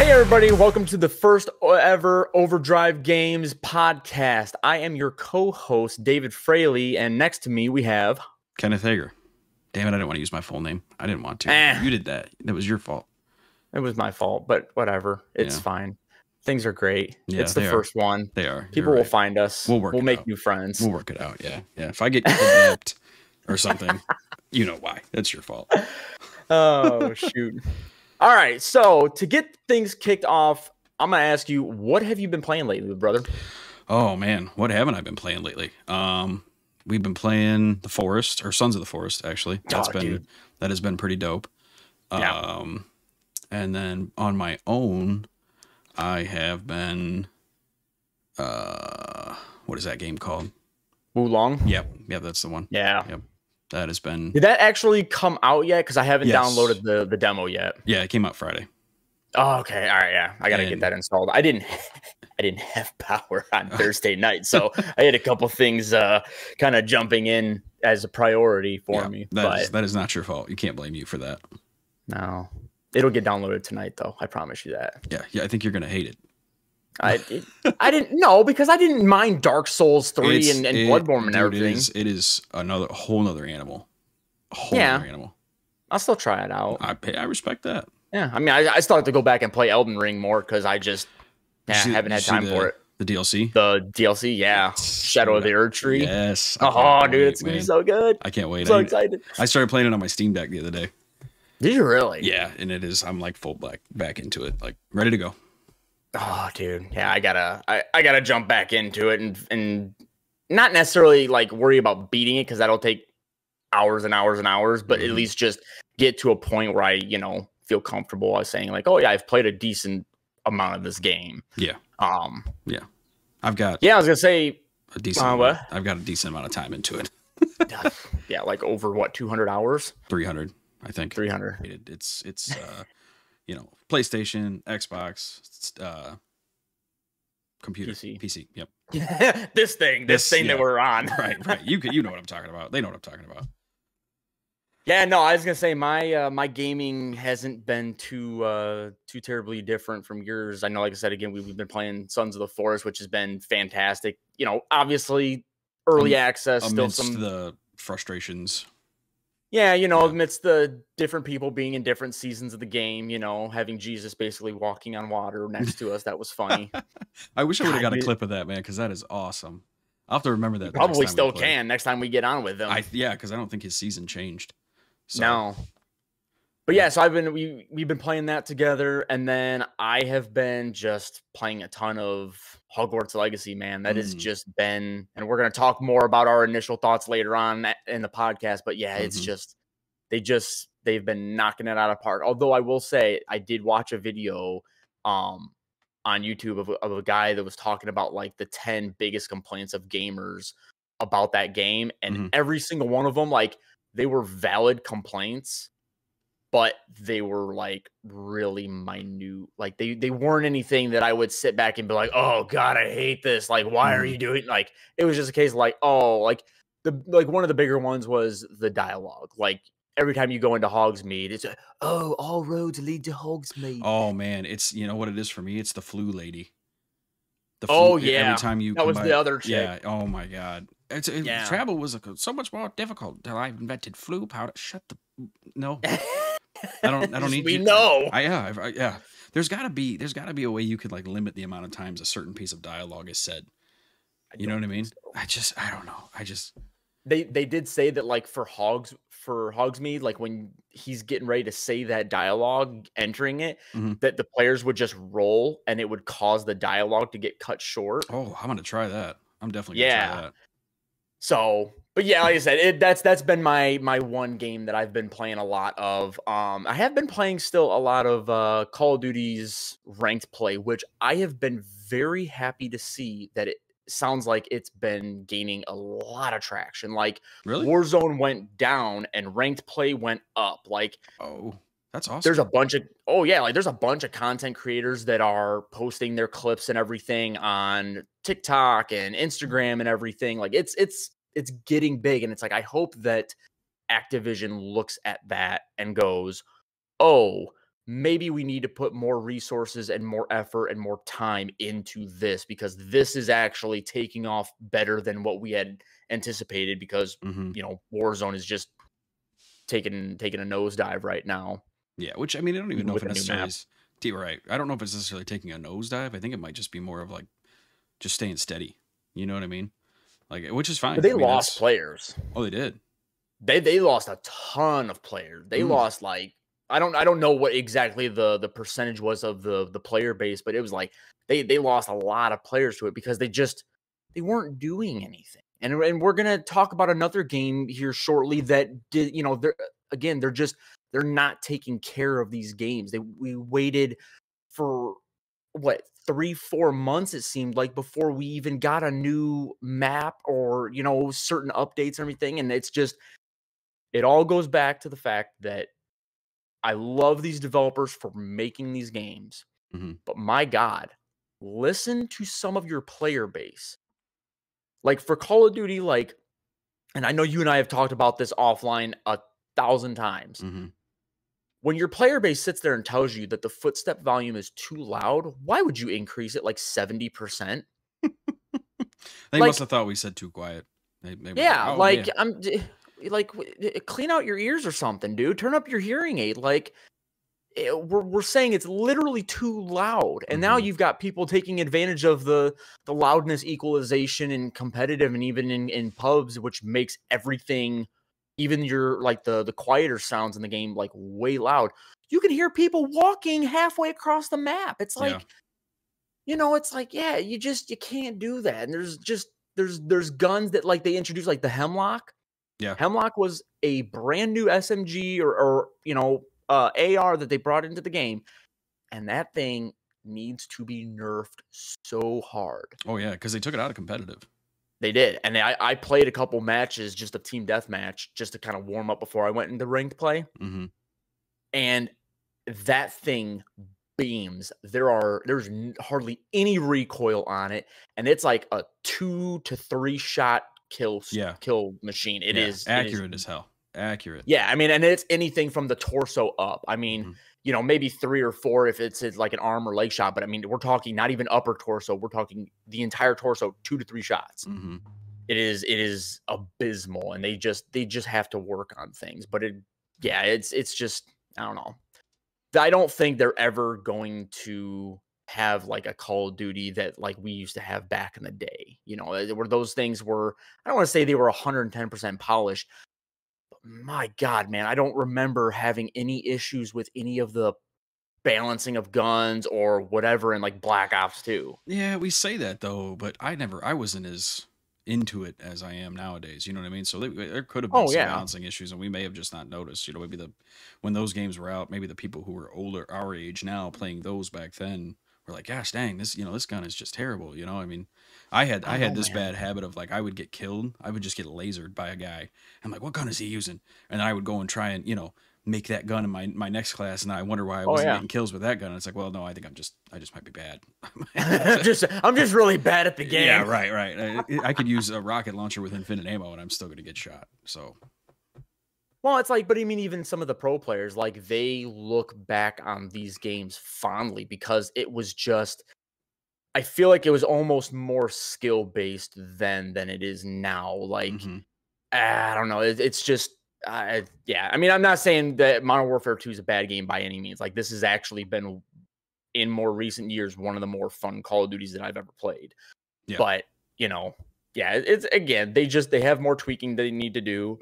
Hey everybody, welcome to the first ever Overdrive Games Podcast. I am your co-host, David Fraley, and next to me we have... Kenneth Hager. Damn it, I didn't want to use my full name. I didn't want to. You did that. That was your fault. It was my fault, but whatever. It's fine. Things are great. Yeah, it's the first one. They are. People will find us. We'll make new friends. We'll work it out, yeah. If I get kidnapped or something, you know why. That's your fault. Oh, shoot. All right, so to get things kicked off, I'm going to ask you, what have you been playing lately, brother? Oh, man. What haven't I been playing lately? We've been playing The Forest, or Sons of the Forest, actually. That has been pretty dope. Yeah. And then on my own, I have been, what is that game called? Wulong? Yep, that's the one. Yeah. Yep. That has been... Did that actually come out yet? Because I haven't downloaded the demo yet. Yeah, it came out Friday. Oh, okay. All right, yeah. I got to get that installed. I didn't have power on Thursday night, so I had a couple things kind of jumping in as a priority for me. That is not your fault. You can't blame you for that. No. It'll get downloaded tonight, though. I promise you that. Yeah. I think you're going to hate it. I didn't know, because I didn't mind Dark Souls 3 and Bloodborne and everything. It is a whole nother animal. A whole other animal. I'll still try it out. I respect that. Yeah, I mean, I still have to go back and play Elden Ring more, because I just haven't had time for it. The DLC? The DLC, yeah. Shadow of the Erd Tree. Yes. Oh, dude, it's going to be so good. I can't wait. I'm so excited. I started playing it on my Steam Deck the other day. Did you really? Yeah, and I'm like full back into it, like ready to go. Oh, dude. Yeah, I gotta jump back into it and not necessarily like worry about beating it, because that'll take hours and hours and hours, but at least just get to a point where I, feel comfortable. I was saying like, oh yeah, I've played a decent amount of this game. Yeah. Yeah. I was gonna say a decent I've got a decent amount of time into it. Yeah, like over what, 200 hours? 300, I think. 300. It's PlayStation, Xbox, computer, PC. Yep. this thing that we're on. Right. You know what I'm talking about. They know what I'm talking about. Yeah, no, I was gonna say my gaming hasn't been too terribly different from yours. I know, like I said, again, we've been playing Sons of the Forest, which has been fantastic. Obviously early access, still some the frustrations. Yeah, amidst the different people being in different seasons of the game, having Jesus basically walking on water next to us. That was funny. I wish I would have got a clip of that, man, because that is awesome. I'll have to remember that. Probably still can next time we get on with him. Because I don't think his season changed. So. No. But yeah, so we've been playing that together, and then I have been just playing a ton of Hogwarts Legacy, man. That has just been, and we're going to talk more about our initial thoughts later on in the podcast, but yeah, it's just they've been knocking it out of the park. Although I will say, I did watch a video on YouTube of a guy that was talking about like the 10 biggest complaints of gamers about that game, and every single one of them, like, they were valid complaints, but they were like really minute. Like they weren't anything that I would sit back and be like, oh God, I hate this. Like, why are you doing? Like, it was just a case of like, oh, like one of the bigger ones was the dialogue. Like every time you go into Hogsmeade, it's all roads lead to Hogsmeade. Oh man, it's what it is for me. It's the flu lady. Yeah. Every time you that was the other chick. Yeah. Oh my God. Travel was so much more difficult until I invented flu powder. No. I don't need. We know. Yeah. There's gotta be a way you could like limit the amount of times a certain piece of dialogue is said. You know what I mean? So. I don't know. They did say that like for Hogsmeade, like when he's getting ready to say that dialogue, entering it, that the players would just roll and it would cause the dialogue to get cut short. Oh, I'm gonna try that. I'm definitely gonna try that. So, but yeah, like I said, that's been my one game that I've been playing a lot of. I have been playing still a lot of Call of Duty's ranked play, which I have been very happy to see that it sounds like it's been gaining a lot of traction. Like, really? Warzone went down and ranked play went up. Like, oh, that's awesome. There's a bunch of content creators that are posting their clips and everything on TikTok and Instagram and everything. Like it's getting big, and it's like, I hope that Activision looks at that and goes, oh, maybe we need to put more resources and more effort and more time into this, because this is actually taking off better than what we had anticipated, because, Warzone is just taking a nosedive right now. Yeah, which, I mean, I don't even know if it necessarily is. Right. I don't know if it's necessarily taking a nosedive. I think it might just be more of like just staying steady. You know what I mean? Like, which is fine. But they lost players. Oh, they did. They lost a ton of players. They lost like, I don't know what exactly the percentage was of the player base, but it was like they lost a lot of players to it because they weren't doing anything. And we're gonna talk about another game here shortly that did, they're not taking care of these games. We waited for what, 3-4 months, it seemed like, before we even got a new map or, certain updates and everything. And it's just, it all goes back to the fact that I love these developers for making these games, but my God, listen to some of your player base. Like for Call of Duty, and I know you and I have talked about this offline 1,000 times. When your player base sits there and tells you that the footstep volume is too loud, why would you increase it like 70%? They must have thought we said too quiet. I'm clean out your ears or something, dude. Turn up your hearing aid. We're saying it's literally too loud, and now you've got people taking advantage of the loudness equalization in competitive and even in pubs, which makes everything, even your the quieter sounds in the game, like way loud. You can hear people walking halfway across the map. It's like, it's like, you can't do that. And there's guns that they introduced, like the Hemlock. Yeah, Hemlock was a brand new SMG or AR that they brought into the game, and that thing needs to be nerfed so hard. Oh yeah, because they took it out of competitive. They did, and I played a couple matches, just a team deathmatch, just to kind of warm up before I went into ranked play. And that thing beams. There's hardly any recoil on it, and it's like a 2 to 3 shot kill machine. It is accurate as hell. Accurate. Yeah, I mean, and it's anything from the torso up. I mean, maybe 3 or 4 if it's like an arm or leg shot, but I mean, we're talking not even upper torso. We're talking the entire torso, 2 to 3 shots. It is abysmal, and they just have to work on things. But it's just, I don't know. I don't think they're ever going to have like a Call of Duty that we used to have back in the day. Where those things were, I don't want to say they were 110% polished. My God, man, I don't remember having any issues with any of the balancing of guns or whatever in Black Ops 2. Yeah, we say that though, but I wasn't as into it as I am nowadays. You know what I mean? So there could have been some balancing issues, and we may have just not noticed. Maybe when those games were out, maybe the people who were older, our age now, playing those back then, were like, "Gosh, dang, this gun is just terrible." I mean, I had this bad habit of I would get killed, I would just get lasered by a guy. I'm like, "What gun is he using?" And I would go and try and make that gun in my next class, and I wonder why I wasn't getting kills with that gun. And it's like, well, no, I think I just might be bad. I'm just really bad at the game. Yeah, right. I could use a rocket launcher with infinite ammo, and I'm still going to get shot. So. Well, it's but I mean, even some of the pro players, they look back on these games fondly because it was just, I feel like it was almost more skill based than it is now. I don't know. It's just, I mean, I'm not saying that Modern Warfare 2 is a bad game by any means. This has actually been, in more recent years, one of the more fun Call of Duties that I've ever played. Yeah. But, it's, again, they have more tweaking they need to do.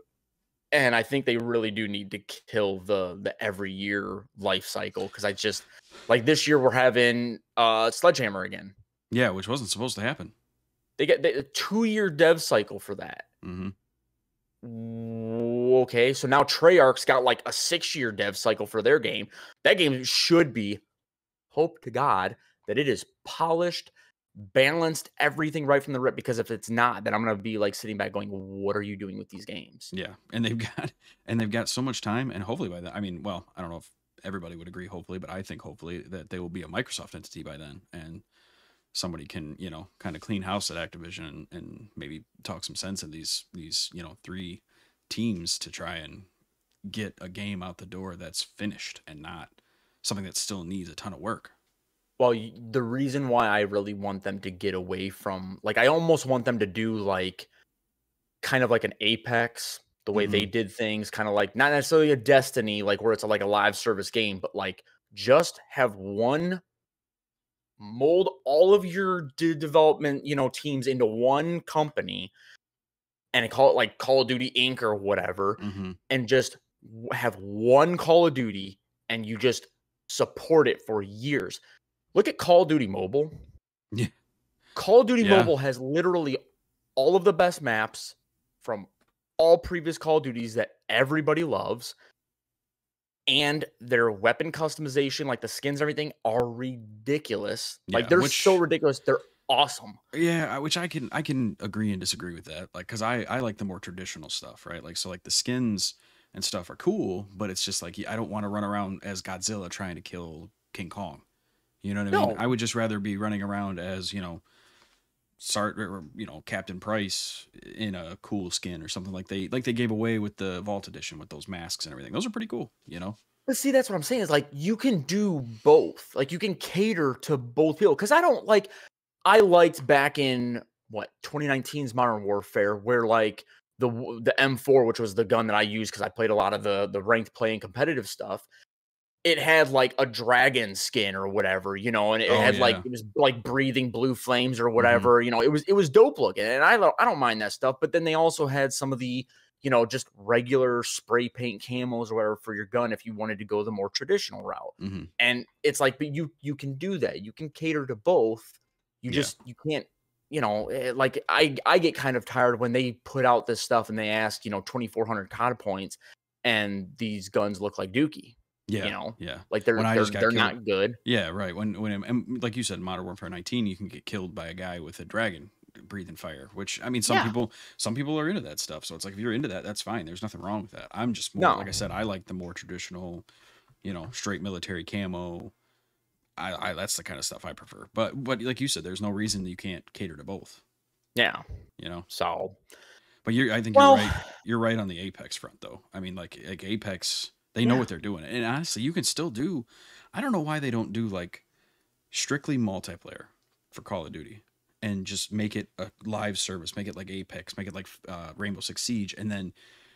And I think they really do need to kill the every year life cycle, because I just, this year we're having Sledgehammer again. Yeah, which wasn't supposed to happen. They get a 2-year dev cycle for that. Okay, so now Treyarch's got a 6-year dev cycle for their game. That game should be, hope to God, that it is polished, balanced, everything right from the rip, because if it's not, then I'm gonna be sitting back going, what are you doing with these games? Yeah, and they've got so much time, and hopefully by then, I mean, well, I don't know if everybody would agree, hopefully, but I think hopefully that they will be a Microsoft entity by then, and somebody can kind of clean house at Activision and maybe talk some sense in these 3 teams to try and get a game out the door that's finished and not something that still needs a ton of work. Well, the reason why I really want them to get away from, like, I almost want them to do like kind of like an Apex, the way they did things, kind of like not necessarily a Destiny, like where it's like a live service game, but like just have one, mold all of your development, teams into one company and call it like Call of Duty Inc. or whatever, and just have one Call of Duty and you just support it for years. Look at Call of Duty Mobile. Yeah. Call of Duty Mobile has literally all of the best maps from all previous Call of Duties that everybody loves. And their weapon customization, like the skins and everything, are ridiculous. Yeah, like, they're so ridiculous. They're awesome. Yeah, which I can agree and disagree with that. Like, because I like the more traditional stuff, right? Like, so like the skins and stuff are cool, but it's just like I don't want to run around as Godzilla trying to kill King Kong. You know what I mean? I would just rather be running around as, Captain Price in a cool skin or something like they gave away with the Vault Edition with those masks and everything. Those are pretty cool, But see, that's what I'm saying is like you can do both. Like you can cater to both people. Because I liked back in 2019's Modern Warfare, where like the M4, which was the gun that I used because I played a lot of the ranked play and competitive stuff. It had like a dragon skin or whatever, and it had like, it was like breathing blue flames or whatever, it was dope looking. And I don't mind that stuff. But then they also had some of the, just regular spray paint camos or whatever for your gun if you wanted to go the more traditional route. And it's like, but you can do that. You can cater to both. You can't, like I get kind of tired when they put out this stuff and they ask, 2,400 COD points and these guns look like Dookie. Yeah, like they're not good. Yeah, right. When like you said, Modern Warfare 19, you can get killed by a guy with a dragon breathing fire. Which I mean, some people are into that stuff. So it's like if you're into that, that's fine. There's nothing wrong with that. I'm just more like I said, I like the more traditional, straight military camo. I that's the kind of stuff I prefer. But like you said, there's no reason you can't cater to both. Yeah, So, but I think you're right. You're right on the Apex front, though. I mean, like Apex. They know what they're doing. And honestly, you can still do, I don't know why they don't do like strictly multiplayer for Call of Duty and just make it a live service, make it like Apex, make it like Rainbow Six Siege, and then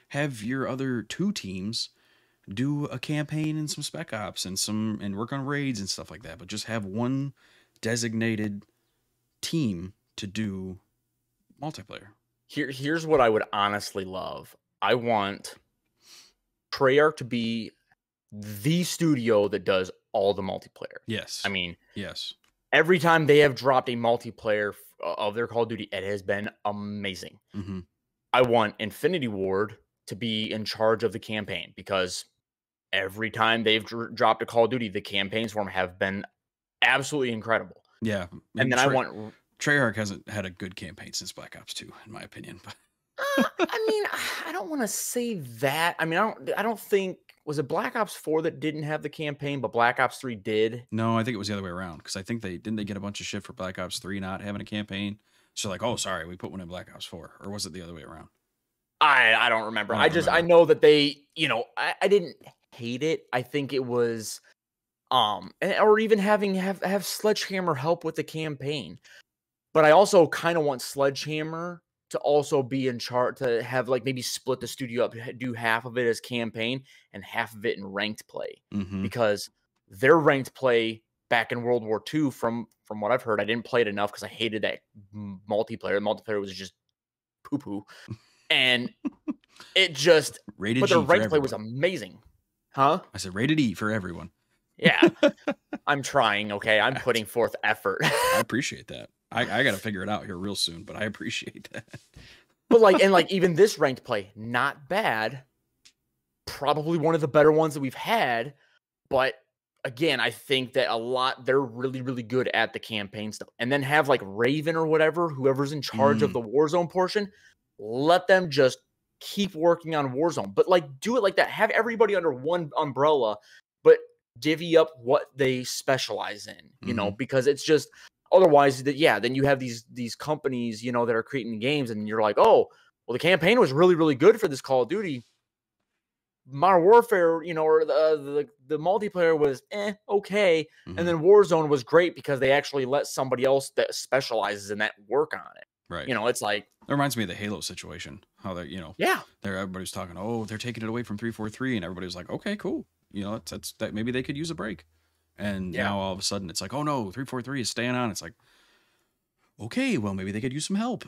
have your other two teams do a campaign and some spec ops and work on raids and stuff like that. But just have one designated team to do multiplayer. Here's what I would honestly love. I want Treyarch to be the studio that does all the multiplayer. Yes. I mean, yes. Every time they have dropped a multiplayer of their Call of Duty, it has been amazing. I want Infinity Ward to be in charge of the campaign because every time they've dropped a Call of Duty, the campaigns for them have been absolutely incredible. Yeah. And then I want... Treyarch hasn't had a good campaign since Black Ops 2, in my opinion. But I mean, I don't want to say that. I mean, I don't think, was it Black Ops 4 that didn't have the campaign, but Black Ops 3 did? No, I think it was the other way around because I think they get a bunch of shit for Black Ops 3 not having a campaign. So like, oh, sorry, we put one in Black Ops 4, or was it the other way around? I don't remember. I know that they, I didn't hate it. I think it was, or even have Sledgehammer help with the campaign. But I also kind of want Sledgehammer to also be in charge, to have like maybe split the studio up, do half of it as campaign and half of it in ranked play. Because their ranked play back in World War II, from what I've heard, I didn't play it enough because I hated that multiplayer. The multiplayer was just poo-poo. And it just, rated but G their ranked play everyone. was amazing. Huh? I said rated E for everyone. Yeah. I'm trying, okay? I'm putting forth effort. I appreciate that. I got to figure it out here real soon, but I appreciate that. But like even this ranked play, not bad. Probably one of the better ones that we've had. But again, I think that they're really, really good at the campaign stuff. And then have like Raven or whatever, whoever's in charge of the Warzone portion, let them just keep working on Warzone. But like do it like that. Have everybody under one umbrella, but divvy up what they specialize in, because it's just... Otherwise, then you have these companies, that are creating games, and you're like, oh, well, the campaign was really, really good for this Call of Duty, Modern Warfare, you know, or the multiplayer was okay, and then Warzone was great because they actually let somebody else that specializes in that work on it. Right. You know, it's like it reminds me of the Halo situation. How they're, you know, everybody's talking, oh, they're taking it away from 343, and everybody was like, okay, cool. You know, that's that maybe they could use a break. And now all of a sudden it's like, oh no, 343 is staying on. It's like, okay, well maybe they could use some help.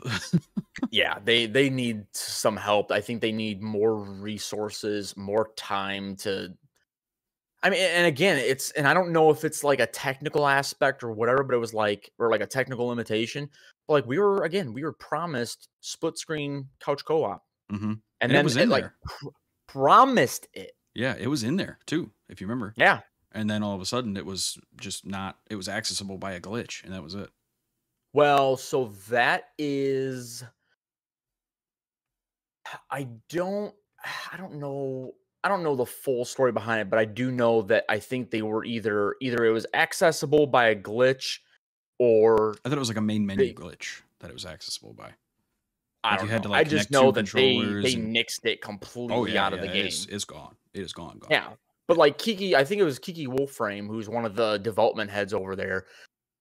Yeah, they need some help. I think they need more resources, more time to. I mean, and again, and I don't know if it's like a technical aspect or whatever, but it was like, or like a technical limitation. But like we were promised split screen couch co-op, and then it was in there. Promised it. Yeah, it was in there too, if you remember. Yeah. And then all of a sudden it was just not, it was accessible by a glitch, and that was it. Well, so that is, I don't know the full story behind it, but I do know that I think they were either it was accessible by a glitch, or I thought it was like a main menu glitch that it was accessible by. I don't know. I just know that they nixed it completely out of the game. It's gone. It is gone. Yeah. But like Kiki, I think it was Kiki Wolframe, who's one of the development heads over there,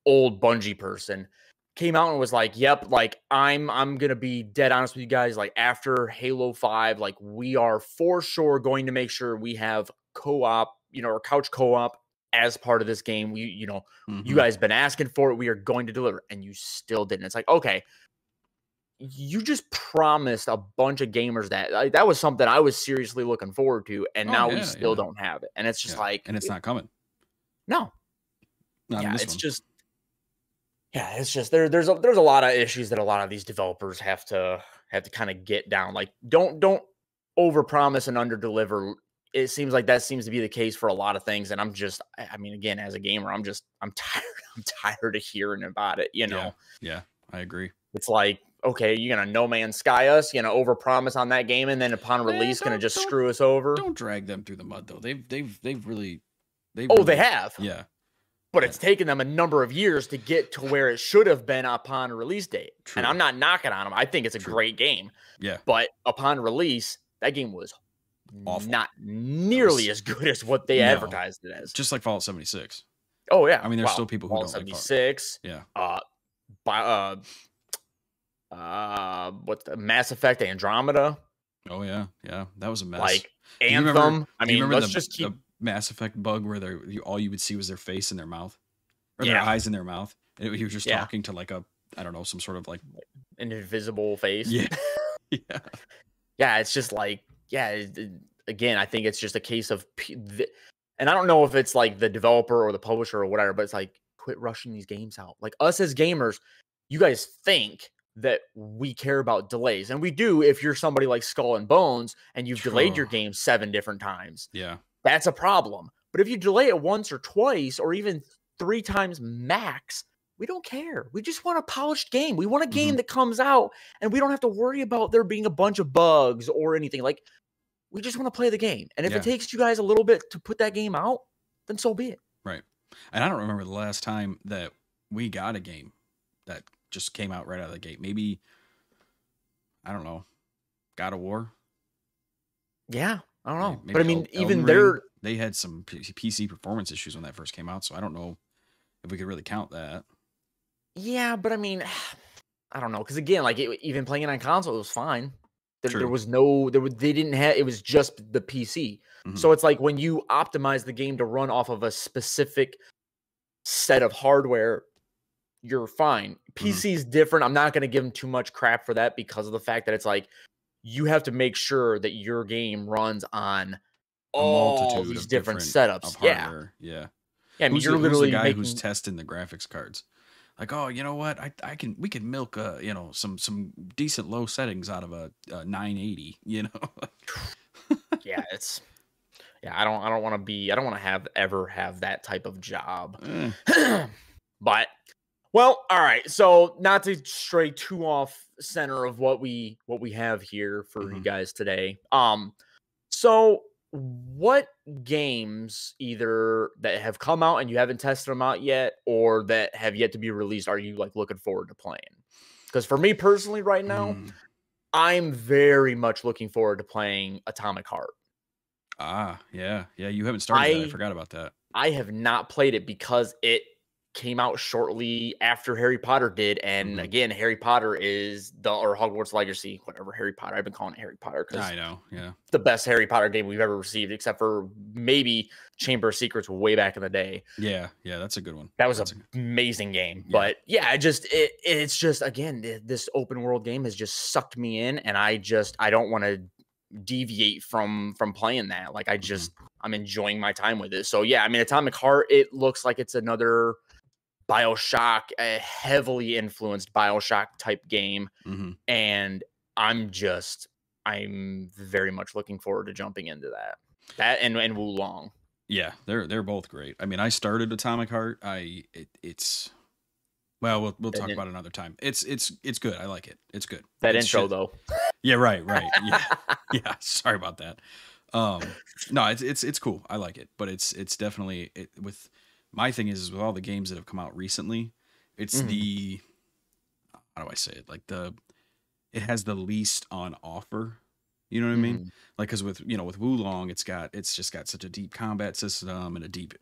old Bungie person, came out and was like, yep, like I'm gonna be dead honest with you guys. Like after Halo 5, like we are for sure going to make sure we have co-op, you know, or couch co-op as part of this game. You know, you guys been asking for it. We are going to deliver, and you still didn't. It's like, okay, you just promised a bunch of gamers that was something I was seriously looking forward to, and now we still don't have it. And it's just like, and it's not coming. No. Not it's one. Just, it's just there's a lot of issues that a lot of these developers have to kind of get down. Like don't overpromise and underdeliver. It seems like that seems to be the case for a lot of things. And I mean, again, as a gamer, I'm tired. I'm tired of hearing about it, you know? Yeah, I agree. It's like, okay, you're going to No Man's Sky us, you know, overpromise on that game, and then upon release going to just screw us over. Don't drag them through the mud though. They've really they have. Yeah. But it's taken them a number of years to get to where it should have been upon release date. True. And I'm not knocking on them. I think it's a great game. Yeah. But upon release, that game was awful. Not nearly as good as what they advertised it as. Just like Fallout 76. Oh yeah. I mean, there's still people who Fallout don't 76. Like Fallout. Yeah. What's the Mass Effect Andromeda? Oh yeah. That was a mess. Like Anthem. I mean, let's just keep. Mass Effect bug where all you would see was their face and their mouth, or their eyes in their mouth. And he was just talking to like I don't know, some sort of like an invisible face. Yeah. Yeah. It's just like, again, I think it's just a case of, and I don't know if it's like the developer or the publisher or whatever, but it's like, quit rushing these games out. Like us as gamers, you guys think that we care about delays, and we do if you're somebody like Skull and Bones and you've delayed your game 7 different times. Yeah. That's a problem. But if you delay it once or twice or even 3 times max, we don't care. We just want a polished game. We want a game that comes out and we don't have to worry about there being a bunch of bugs or anything. Like, we just want to play the game. And if it takes you guys a little bit to put that game out, then so be it. Right. And I don't remember the last time that we got a game that just came out right out of the gate. Maybe, I don't know, God of War? Yeah. I don't know. Maybe but I mean, even they had some PC performance issues when that first came out, so I don't know if we could really count that. Yeah, but I mean, I don't know, because again, like even playing it on console, it was fine. There was no, they didn't have, it was just the PC. So it's like when you optimize the game to run off of a specific set of hardware, you're fine. PC is different. I'm not going to give them too much crap for that because of the fact that it's like, you have to make sure that your game runs on all these different setups. Yeah. I mean, you're literally the guy who's testing the graphics cards. Like, oh, you know what? We could milk some decent low settings out of a 980. You know. I don't want to ever have that type of job. But. Well, all right. So not to stray too off center of what we have here for you guys today. So what games either that have come out and you haven't tested them out yet, or that have yet to be released, are you like looking forward to playing? Because for me personally, right now, I'm very much looking forward to playing Atomic Heart. Yeah. You haven't started that. I forgot about that. I have not played it because it came out shortly after Harry Potter did. And again, Harry Potter is or Hogwarts Legacy, whatever Harry Potter. I've been calling it Harry Potter because I know, yeah, the best Harry Potter game we've ever received, except for maybe Chamber of Secrets way back in the day. Yeah, that's a good one. That was an amazing game. Yeah. But yeah, it's just, again, this open world game has just sucked me in, and I don't want to deviate from playing that. Like I'm enjoying my time with it. So yeah, I mean, Atomic Heart, it looks like it's another BioShock, a heavily influenced BioShock type game. And I'm very much looking forward to jumping into that and Wulong. Yeah, they're both great. I mean, I started Atomic Heart. It's we'll talk about it another time. It's good. I like it. It's good. That intro though. Yeah, right. Yeah. Sorry about that. No, it's cool. I like it, but it's definitely with my thing is with all the games that have come out recently, it's the, how do I say it? Like it has the least on offer. You know what I mean? Like, cause with Wulong, it's just got such a deep combat system and a deep,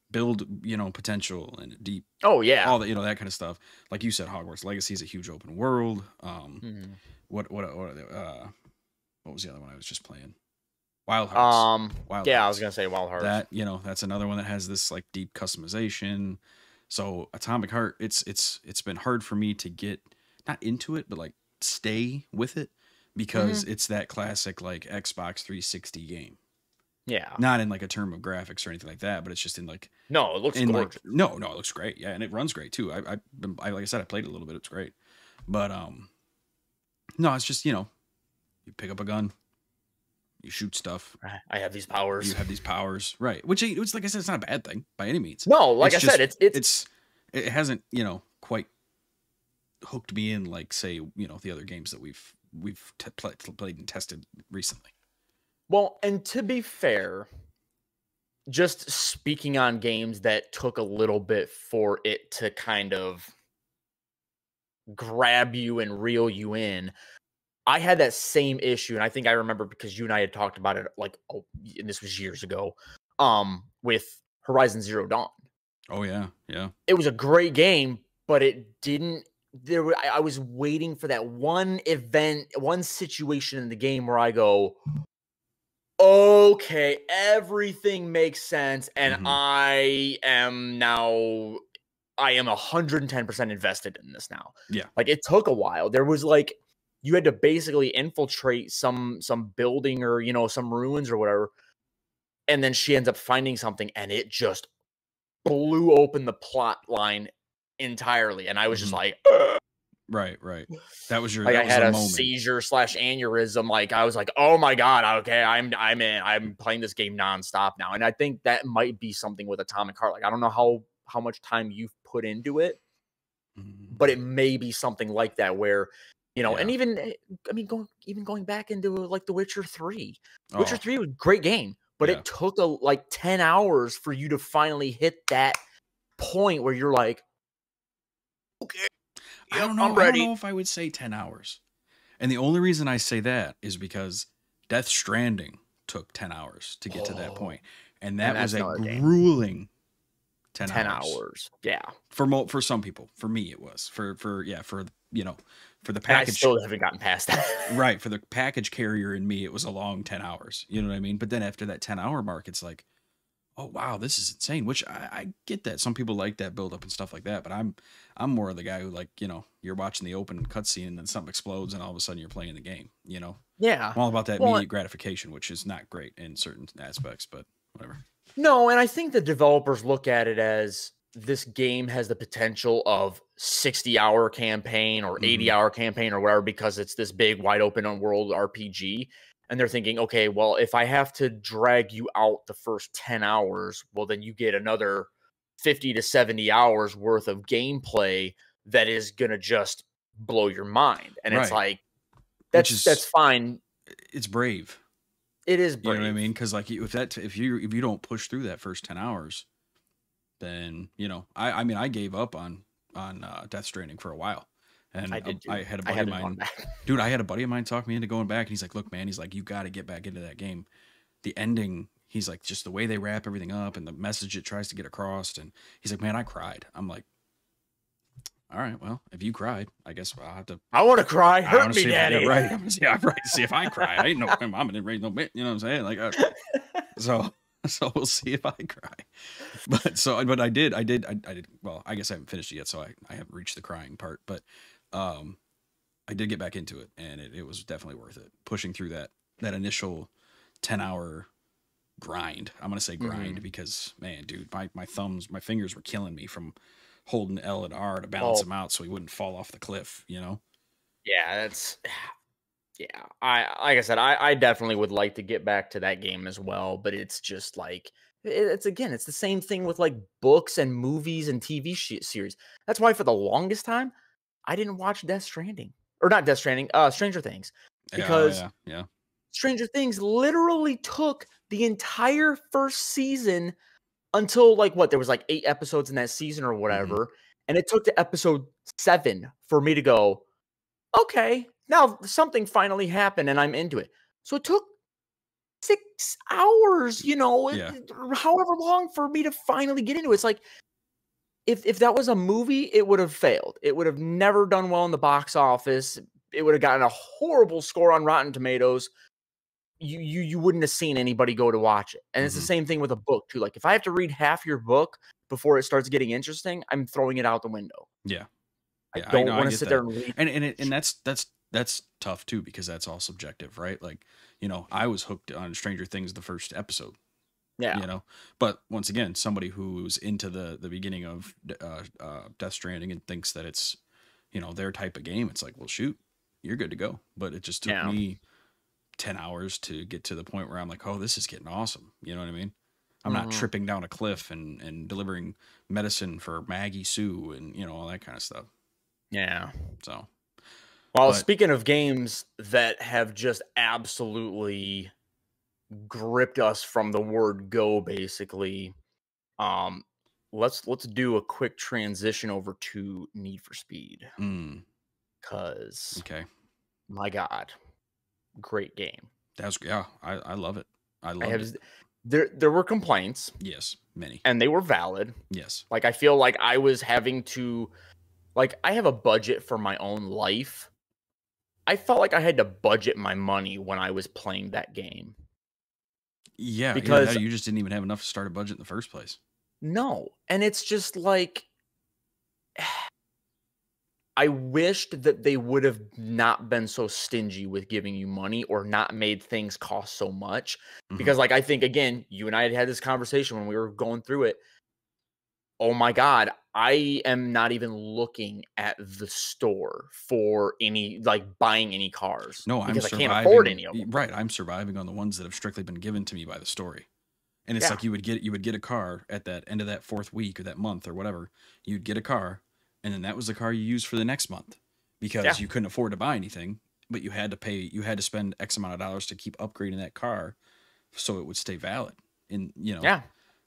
build, potential and a deep, all that, that kind of stuff. Like you said, Hogwarts Legacy is a huge open world. What was the other one I was just playing? Wild Hearts. I was gonna say Wild Hearts. That that's another one that has this like deep customization. So Atomic Heart, it's been hard for me to get not into it, but like stay with it because it's that classic like Xbox 360 game. Yeah. Not in like a term of graphics or anything like that, but it's just in like no, it looks gorgeous. Like, no, it looks great. Yeah, and it runs great too. I like I said, I played it a little bit. It's great, but no, it's just you pick up a gun. You shoot stuff. I have these powers. You have these powers, right? Which it's like I said, it's not a bad thing by any means. No, like I said, it hasn't quite hooked me in like say the other games that we've played and tested recently. Well, and to be fair, just speaking on games that took a little bit for it to kind of grab you and reel you in, I had that same issue, and I think I remember because you and I had talked about it and this was years ago, with Horizon Zero Dawn. Oh yeah. It was a great game, but it didn't. I was waiting for that one event, one situation in the game where I go, okay, everything makes sense, and I am 110% invested in this now. Yeah, like it took a while. There was like you had to basically infiltrate some building or some ruins or whatever, and then she ends up finding something, and it just blew open the plot line entirely, and I was just like, ugh. Right. That was your. Like that I had a moment. seizure / aneurysm. Like I was like, oh my god, okay, I'm in. I'm playing this game nonstop now, and I think that might be something with Atomic Heart. Like I don't know how much time you've put into it, but it may be something like that where. And even going back into like The Witcher 3. Witcher 3 was a great game, but it took 10 hours for you to finally hit that point where you're like, okay, I don't know if I would say 10 hours. And the only reason I say that is because Death Stranding took 10 hours to get to that point. And that was a grueling 10 hours. Yeah. For some people. For me, it was. For the package. I still haven't gotten past that. Right. For the package carrier in me, it was a long 10 hours. You know what I mean? But then after that 10-hour mark, it's like, oh, wow, this is insane. Which I get that. Some people like that build up and stuff like that. But I'm more of the guy who you're watching the open cutscene and then something explodes and all of a sudden you're playing the game, Yeah. I'm all about that immediate gratification, which is not great in certain aspects, but whatever. No, and I think the developers look at it as this game has the potential of 60-hour campaign or 80-hour campaign or whatever because it's this big, wide open world RPG. And they're thinking, okay, well, if I have to drag you out the first 10 hours, well, then you get another 50 to 70 hours worth of gameplay that is going to just blow your mind. And it's like, that's fine. It's brave. It is brave. You know what I mean? Because like if you don't push through that first 10 hours, then I gave up on Death Stranding for a while, and I had a buddy of mine, dude. I had a buddy of mine talk me into going back, and he's like, "Look, man," he's like, "You got to get back into that game." the ending, he's like, just the way they wrap everything up and the message it tries to get across. And he's like, man, I cried. I'm like, all right, well, if you cried, I guess I'll have to. I want to cry. Hurt me, Daddy. Right. Yeah, right. See if I cry. I ain't no, I'm gonna raise no bit. You know what I'm saying? Like, so we'll see if I cry. But I did. Well, I guess I haven't finished it yet, so I haven't reached the crying part. But I did get back into it, and it was definitely worth it. Pushing through that initial 10-hour grind. I'm gonna say grind because, man, dude, my fingers were killing me from holding L and R to balance him out so he wouldn't fall off the cliff, you know? Yeah, like I said, I definitely would like to get back to that game as well, but it's just like, it's the same thing with like books and movies and TV series. That's why for the longest time, I didn't watch Stranger Things, because yeah. Stranger Things literally took the entire first season until there was like 8 episodes in that season or whatever. And it took to episode 7 for me to go, okay, now something finally happened and I'm into it. So it took 6 hours, however long for me to finally get into it. It's like, if that was a movie, it would have failed. It would have never done well in the box office. It would have gotten a horrible score on Rotten Tomatoes. You wouldn't have seen anybody go to watch it. And it's the same thing with a book too. Like, if I have to read half your book before it starts getting interesting, I'm throwing it out the window. Yeah. I don't want to sit there and read. And that's tough too, because that's all subjective, right? Like, I was hooked on Stranger Things the first episode. Yeah. But once again, somebody who's into the beginning of Death Stranding and thinks that it's, their type of game, it's like, well, shoot, you're good to go. But it just took me 10 hours to get to the point where I'm like, oh, this is getting awesome. You know what I mean? I'm not tripping down a cliff and delivering medicine for Maggie Sue and, all that kind of stuff. Yeah. So. Well, speaking of games that have just absolutely gripped us from the word go, basically, let's do a quick transition over to Need for Speed. Because, my God, great game. I love it. I love it. There were complaints. Yes, many. And they were valid. Yes. Like, I feel like I was having to, I have a budget for my own life. I felt like I had to budget my money when I was playing that game. Yeah, because you just didn't even have enough to start a budget in the first place. No. And it's just like, I wished that they would have not been so stingy with giving you money or not made things cost so much. Because, I think, again, you and I had this conversation when we were going through it. Oh my God, I am not even looking at the store for any, buying any cars. No, because I can't afford any of them. Right, I'm surviving on the ones that have strictly been given to me by the story. And it's like you would get a car at that end of that 4th week or that month or whatever. You'd get a car, and then that was the car you used for the next month because you couldn't afford to buy anything, but you had to spend X amount of dollars to keep upgrading that car so it would stay valid.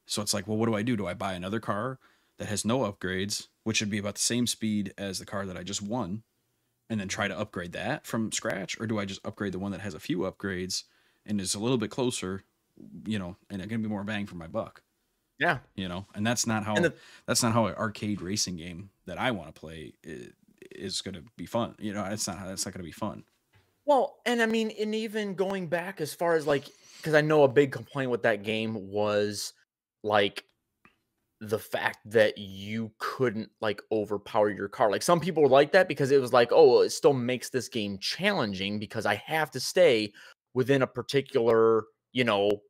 So it's like, well, what do I do? Do I buy another car that has no upgrades, which would be about the same speed as the car that I just won, and then try to upgrade that from scratch? Or do I just upgrade the one that has a few upgrades and is a little bit closer, and it can be more bang for my buck? Yeah. And that's not how an arcade racing game that I want to play is going to be fun. That's not going to be fun. Well, and I mean, and even going back as far as because I know a big complaint with that game was the fact that you couldn't overpower your car. Some people were like that because it was like, oh, it still makes this game challenging because I have to stay within a particular, what's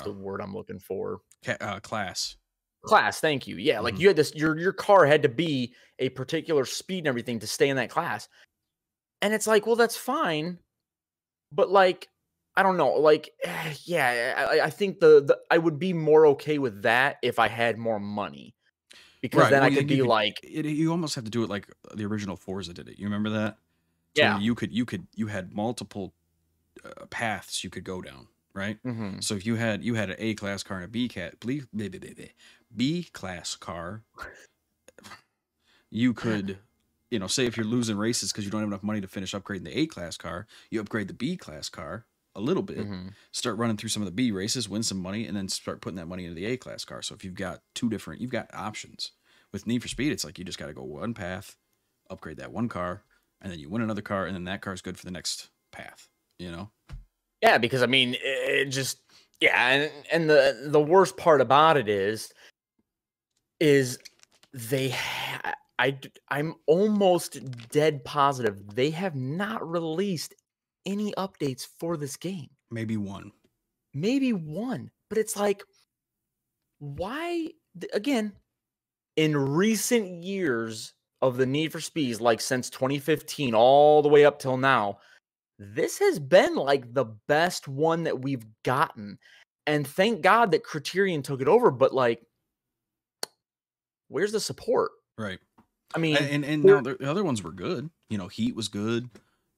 the word I'm looking for? Class. Thank you. Yeah. You had this, your car had to be a particular speed and everything to stay in that class. And it's like, well, that's fine. But I don't know. I think I would be more okay with that if I had more money, because then I could be you almost have to do it like the original Forza did it. You remember that? Yeah. You had multiple paths you could go down, right? So if you had an A class car and a B class car, you could, say if you're losing races because you don't have enough money to finish upgrading the A class car, you upgrade the B class car. a little bit, start running through some of the B races, win some money, and then start putting that money into the A class car. So if you've got you've got options. With Need for Speed, it's like you just got to go one path, upgrade that one car, and then you win another car, and then that car is good for the next path, you know? Yeah, because I mean, it just, yeah, and the worst part about it is I'm almost dead positive they have not released any updates for this game. Maybe one, but it's like, why? Again, in recent years of the Need for Speeds, like since 2015 all the way up till now, this has been like the best one that we've gotten. And thank God that Criterion took it over, but like, where's the support? Right. I mean, and now the other ones were good. You know, Heat was good.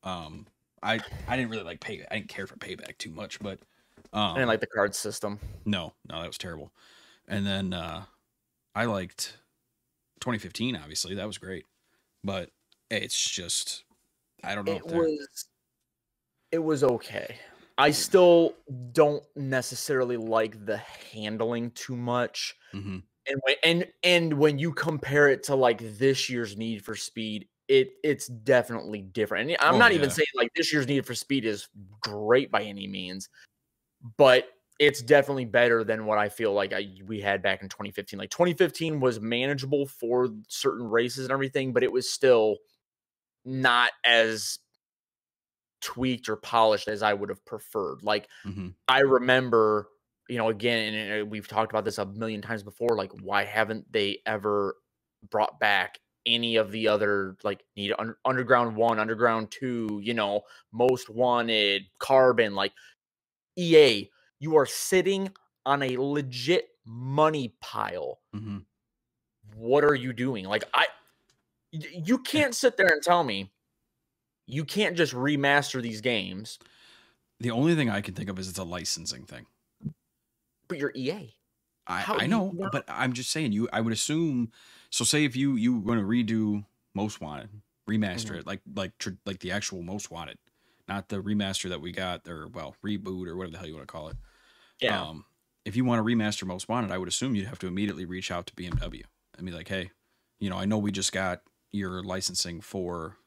I didn't really like Payback. I didn't care for Payback too much, but I didn't like the card system. No, that was terrible. And then I liked 2015. Obviously, that was great. But it's just, I don't know. It was okay. I still don't necessarily like the handling too much. And when you compare it to like this year's Need for Speed, it's definitely different. And I'm not even saying like this year's Need for Speed is great by any means, but it's definitely better than what I feel like we had back in 2015. Like 2015 was manageable for certain races and everything, but it was still not as tweaked or polished as I would have preferred. Like I remember, you know, again, and we've talked about this a million times before, like why haven't they ever brought back any of the other, like Underground 1, Underground 2, you know, Most Wanted, Carbon, like EA, you are sitting on a legit money pile. What are you doing? Like you can't sit there and tell me you can't just remaster these games. The only thing I can think of is it's a licensing thing. But you're EA. I know, but I'm just saying I would assume. So say if you want to redo Most Wanted, remaster it like the actual Most Wanted, not the remaster that we got, or reboot or whatever the hell you want to call it. Yeah. If you want to remaster Most Wanted, I would assume you'd have to immediately reach out to BMW and be like, hey, you know, I know we just got your licensing for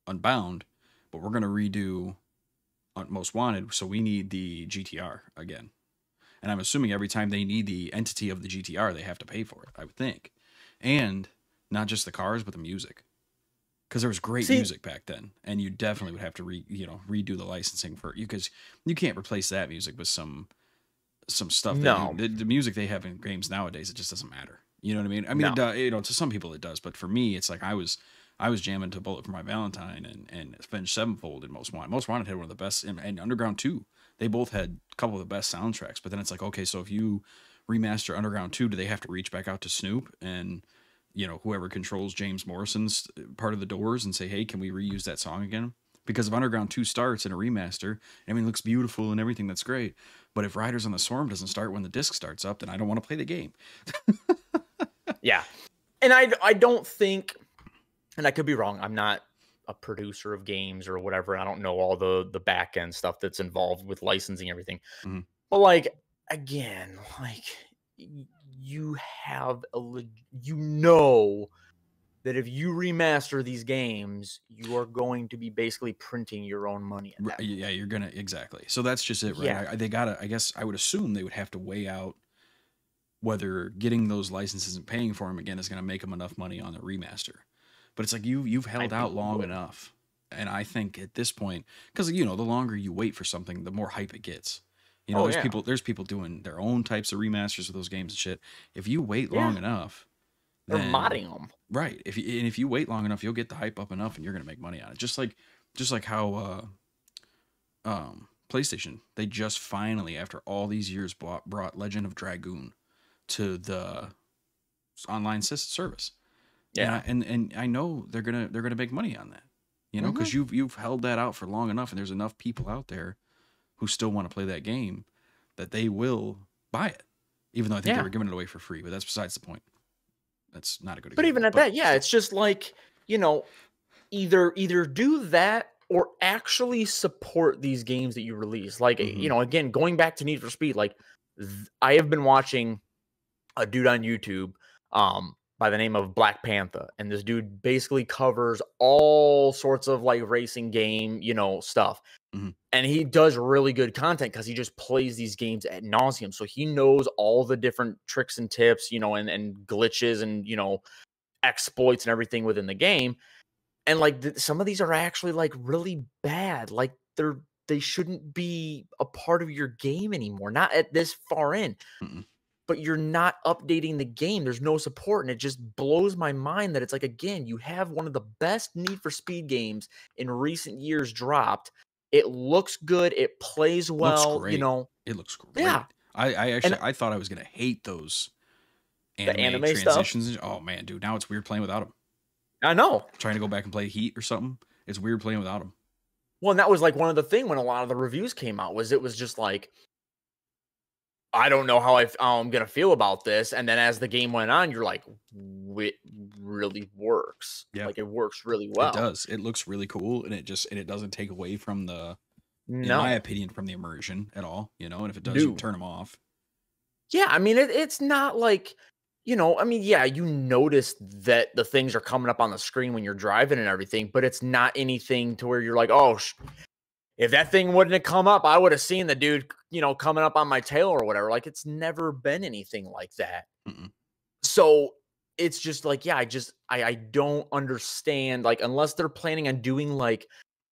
Unbound, but we're going to redo Most Wanted, so we need the GTR again. And I'm assuming every time they need the entity of the GTR, they have to pay for it, I would think. And not just the cars, but the music. Because there was great music back then. And you definitely would have to redo the licensing for it. Because you can't replace that music with some stuff. No. The music they have in games nowadays, it just doesn't matter. You know what I mean? I mean, to some people it does. But for me, it's like I was jamming to Bullet for My Valentine and Avenged Sevenfold in Most Wanted. Most Wanted had one of the best, and Underground 2. They both had a couple of the best soundtracks. But then it's like, okay, so if you remaster Underground 2, do they have to reach back out to Snoop and, you know, whoever controls James Morrison's part of the Doors and say, hey, can we reuse that song again? Because if Underground 2 starts in a remaster, I mean, it looks beautiful and everything, that's great. But if Riders on the Swarm doesn't start when the disc starts up, then I don't want to play the game. Yeah. And I don't think, and I could be wrong, I'm not a producer of games or whatever. I don't know all the back end stuff that's involved with licensing everything. But like, again, like you have you know that if you remaster these games, you are going to be basically printing your own money. Yeah, you're gonna, exactly. So that's just it, right? Yeah. They gotta, I guess I would assume they would have to weigh out whether getting those licenses and paying for them again is gonna make them enough money on the remaster. But it's like you've held out long enough, and I think at this point, because you know, the longer you wait for something, the more hype it gets. You know, there's people doing their own types of remasters of those games and shit. If you wait long enough, they're modding them, right? If you wait long enough, you'll get the hype up enough, and you're gonna make money on it. Just like how PlayStation, they just finally, after all these years, brought Legend of Dragoon to the online service. Yeah, and I know they're gonna make money on that, you know, because you've held that out for long enough, and there's enough people out there who still want to play that game that they will buy it, even though I think they were giving it away for free. But that's besides the point. That's not a good example. But even at that, it's just like, you know, either do that or actually support these games that you release. Like, you know, again, going back to Need for Speed, like I have been watching a dude on YouTube by the name of Black Panther, and this dude basically covers all sorts of like racing game, you know, stuff. And he does really good content because he just plays these games ad nauseum. So he knows all the different tricks and tips, you know, and glitches and, you know, exploits and everything within the game. And like some of these are actually like really bad. Like they shouldn't be a part of your game anymore. Not at this far in. But you're not updating the game. There's no support. And it just blows my mind that it's like, again, you have one of the best Need for Speed games in recent years dropped. It looks good. It plays well. You know, it looks great. Yeah. I thought I was going to hate those anime transitions. Stuff. Oh man, dude. Now it's weird playing without them. I know. Trying to go back and play Heat or something. It's weird playing without them. Well, and that was like one of the things when a lot of the reviews came out was it was just like, I don't know how I'm going to feel about this. And then as the game went on, you're like, it really works. Yeah. Like it works really well. It does. It looks really cool. And it doesn't take away from in my opinion, from the immersion at all, you know, and if it does, you turn them off. Yeah. I mean, it's not like, you know, I mean, yeah, you notice that the things are coming up on the screen when you're driving and everything, but it's not anything to where you're like, oh, if that thing wouldn't have come up, I would have seen the dude, you know, coming up on my tail or whatever. Like it's never been anything like that. So it's just like, yeah, I don't understand. Like, unless they're planning on doing like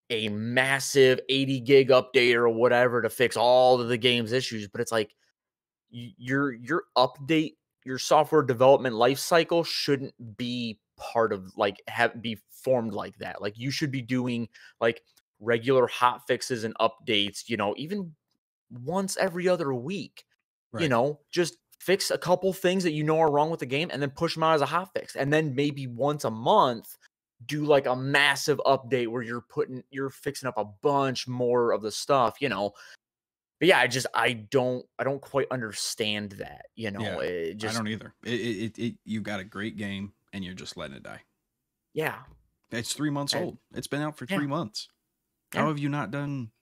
a massive 80 gig update or whatever to fix all of the game's issues. But it's like your software development life cycle shouldn't be part of like be formed like that. Like you should be doing like regular hot fixes and updates, you know, even once every other week, you know, just fix a couple things that you know are wrong with the game and then push them out as a hot fix. And then maybe once a month, do like a massive update where you're fixing up a bunch more of the stuff, you know. But yeah, I don't quite understand that, you know. I don't either. You got a great game and you're just letting it die. Yeah. It's 3 months old. It's been out for 3 months. How have you not done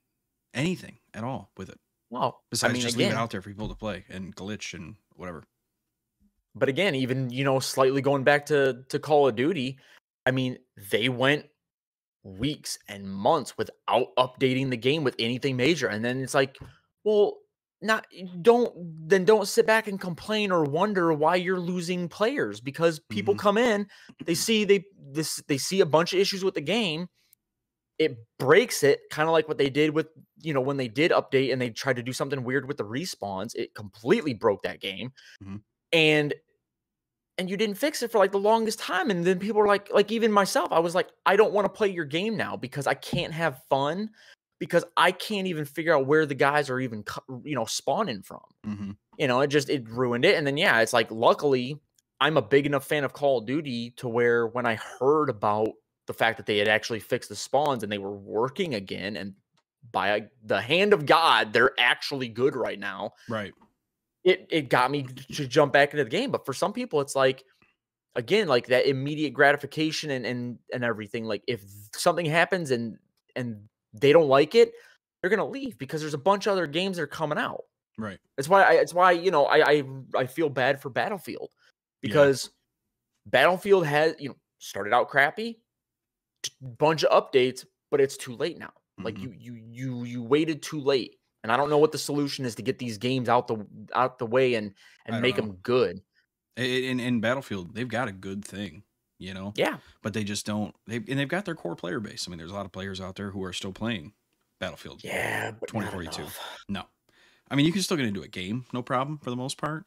anything at all with it? Well, besides just leave it out there for people to play and glitch and whatever. But again, even, you know, slightly going back to Call of Duty, I mean, they went weeks and months without updating the game with anything major. And then it's like, well, don't sit back and complain or wonder why you're losing players, because people come in, they see a bunch of issues with the game. It breaks it, kind of like what they did with, you know, when they did update and they tried to do something weird with the respawns. It completely broke that game. And you didn't fix it for like the longest time. And then people were like even myself, I was like, I don't want to play your game now because I can't have fun, because I can't even figure out where the guys are even, you know, spawning from. You know, it ruined it. And then, yeah, it's like, luckily I'm a big enough fan of Call of Duty to where when I heard about the fact that they had actually fixed the spawns and they were working again, and by the hand of God, they're actually good right now. Right. It got me to jump back into the game. But for some people, it's like, again, like that immediate gratification and everything. Like if something happens and they don't like it, they're gonna leave because there's a bunch of other games that are coming out. Right. It's why you know, I feel bad for Battlefield, because Battlefield has, you know, started out crappy, bunch of updates, but it's too late now. Like you waited too late. And I don't know what the solution is to get these games out the way and make them good. In Battlefield, they've got a good thing, you know? Yeah. But they just don't. They've got their core player base. I mean, there's a lot of players out there who are still playing Battlefield. Yeah, but 2042. No. I mean, you can still get into a game, no problem, for the most part.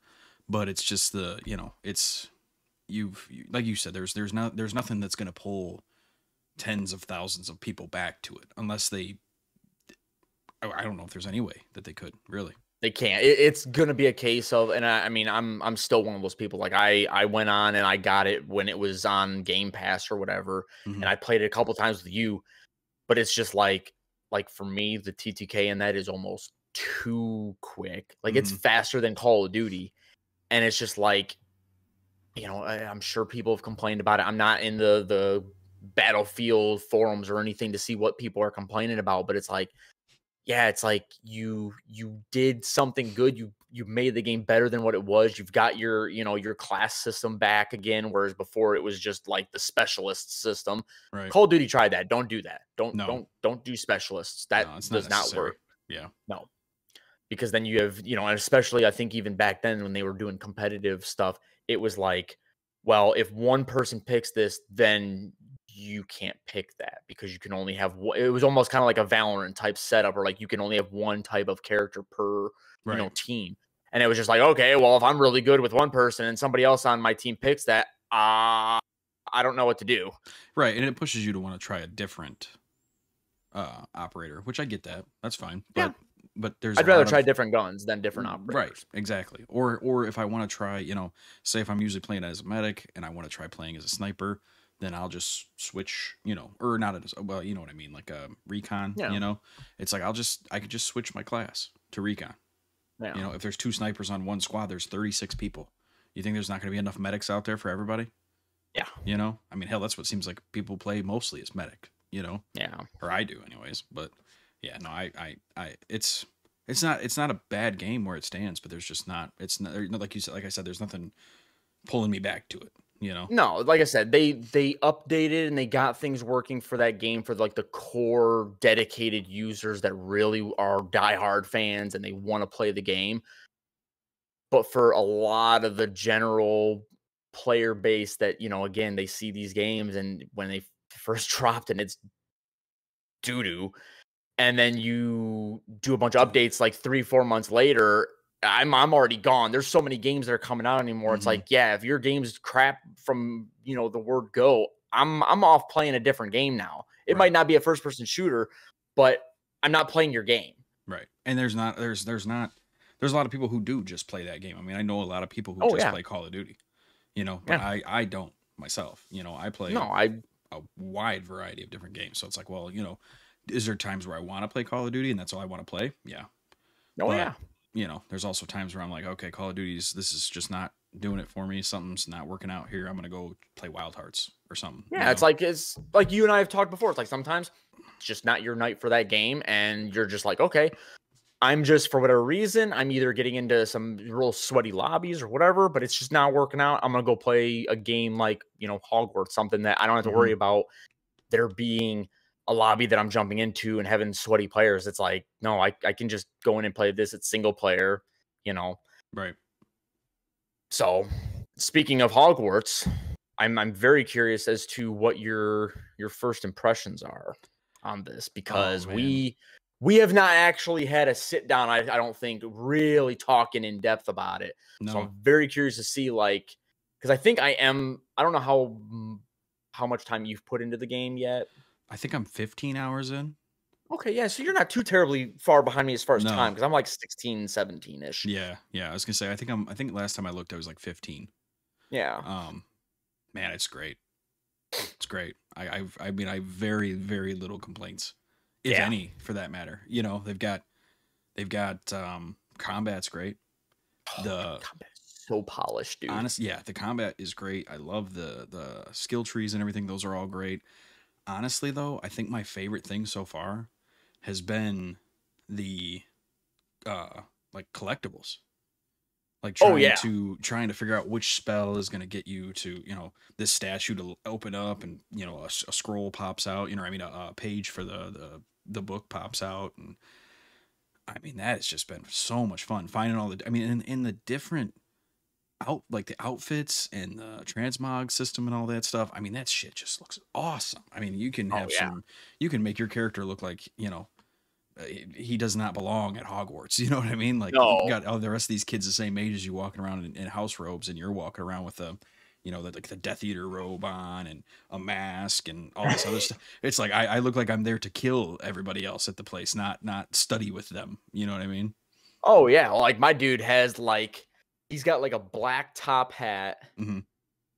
But it's just you know, it's like you said, there's nothing that's going to pull tens of thousands of people back to it unless they. I don't know if there's any way that they could, really. They can't. It's gonna be a case of, and I mean, I'm still one of those people. Like I went on and I got it when it was on Game Pass or whatever, and I played it a couple times with you. But it's just like for me, the TTK and that is almost too quick. Like it's faster than Call of Duty, and it's just like, you know, I'm sure people have complained about it. I'm not in the Battlefield forums or anything to see what people are complaining about, but it's like, yeah, it's like you did something good. You made the game better than what it was. You've got your, your class system back again, whereas before it was just like the specialist system. Right. Call of Duty tried that. Don't do that. No. Don't do specialists. That does not work. Yeah. No. Because then you have, and especially I think even back then when they were doing competitive stuff, it was like, well, if one person picks this, then you can't pick that because you can only have one. It was almost kind of like a Valorant type setup, or like you can only have one type of character per team. And it was just like, okay, well, if I'm really good with one person and somebody else on my team picks that, I don't know what to do. Right, and it pushes you to want to try a different operator, which I get that. That's fine. But I'd rather try different guns than different operators. Right, exactly. Or if I want to try, say if I'm usually playing as a medic and I want to try playing as a sniper, then I'll just switch, or not as well, you know what I mean, like a recon. Yeah. It's like I could just switch my class to recon. Yeah. If there's 2 snipers on one squad, there's 36 people. You think there's not going to be enough medics out there for everybody? Yeah. I mean, hell, that's what seems like people play mostly as medic. Yeah. Or I do, anyways. But yeah, no, it's not a bad game where it stands, but there's just not. It's not like you said. Like I said, there's nothing pulling me back to it. No, like I said, they updated and they got things working for that game for like the core dedicated users that really are diehard fans and they want to play the game. But for a lot of the general player base that, again, they see these games and when they first dropped and it's doo-doo, and then you do a bunch of updates like 3-4 months later, I'm already gone. There's so many games that are coming out anymore. It's like, yeah, if your game's crap from, the word go, I'm off playing a different game now. It might not be a first person shooter, but I'm not playing your game. Right. And there's a lot of people who do just play that game. I mean, I know a lot of people who play Call of Duty, but I don't myself, I play a wide variety of different games. So it's like, well, is there times where I want to play Call of Duty and that's all I want to play? Yeah. There's also times where I'm like, okay, Call of Duty's, this is just not doing it for me. Something's not working out here. I'm going to go play Wild Hearts or something. Yeah, it's like you and I have talked before. It's like sometimes it's just not your night for that game. And you're just like, okay, I'm just, for whatever reason, I'm either getting into some real sweaty lobbies or whatever, but it's just not working out. I'm going to go play a game like, Hogwarts, something that I don't have to worry about there being a lobby that I'm jumping into and having sweaty players. It's like, no, I can just go in and play this. It's single player, Right. So speaking of Hogwarts, I'm very curious as to what your first impressions are on this, because we have not actually had a sit down, I don't think, really talking in depth about it. No. So I'm very curious to see, like, because I think I don't know how much time you've put into the game yet. I think I'm 15 hours in. Okay, yeah, so you're not too terribly far behind me as far as time, because I'm like 16, 17-ish. Yeah. I was gonna say, I think last time I looked, I was like 15. Yeah. Man, it's great. It's great. I mean, I have very, very little complaints, if any, for that matter. They've got combat's great. The combat is so polished, dude. Honestly, yeah, the combat is great. I love the skill trees and everything. Those are all great. Honestly, though, I think my favorite thing so far has been the like collectibles. Like trying to figure out which spell is going to get you to, this statue to open up, and a scroll pops out, a page for the book pops out, and I mean, that has just been so much fun finding all the, I mean, in the different like the outfits and the transmog system and all that stuff. I mean, that shit just looks awesome. I mean, you can have you can make your character look like, he does not belong at Hogwarts. You know what I mean? Like, you got all the rest of these kids the same age as you, walking around in house robes, and you're walking around with the Death Eater robe on and a mask and all this other stuff. It's like, I look like I'm there to kill everybody else at the place, not study with them. You know what I mean? Oh yeah. Like, my dude has he's got like a black top hat. Mm-hmm.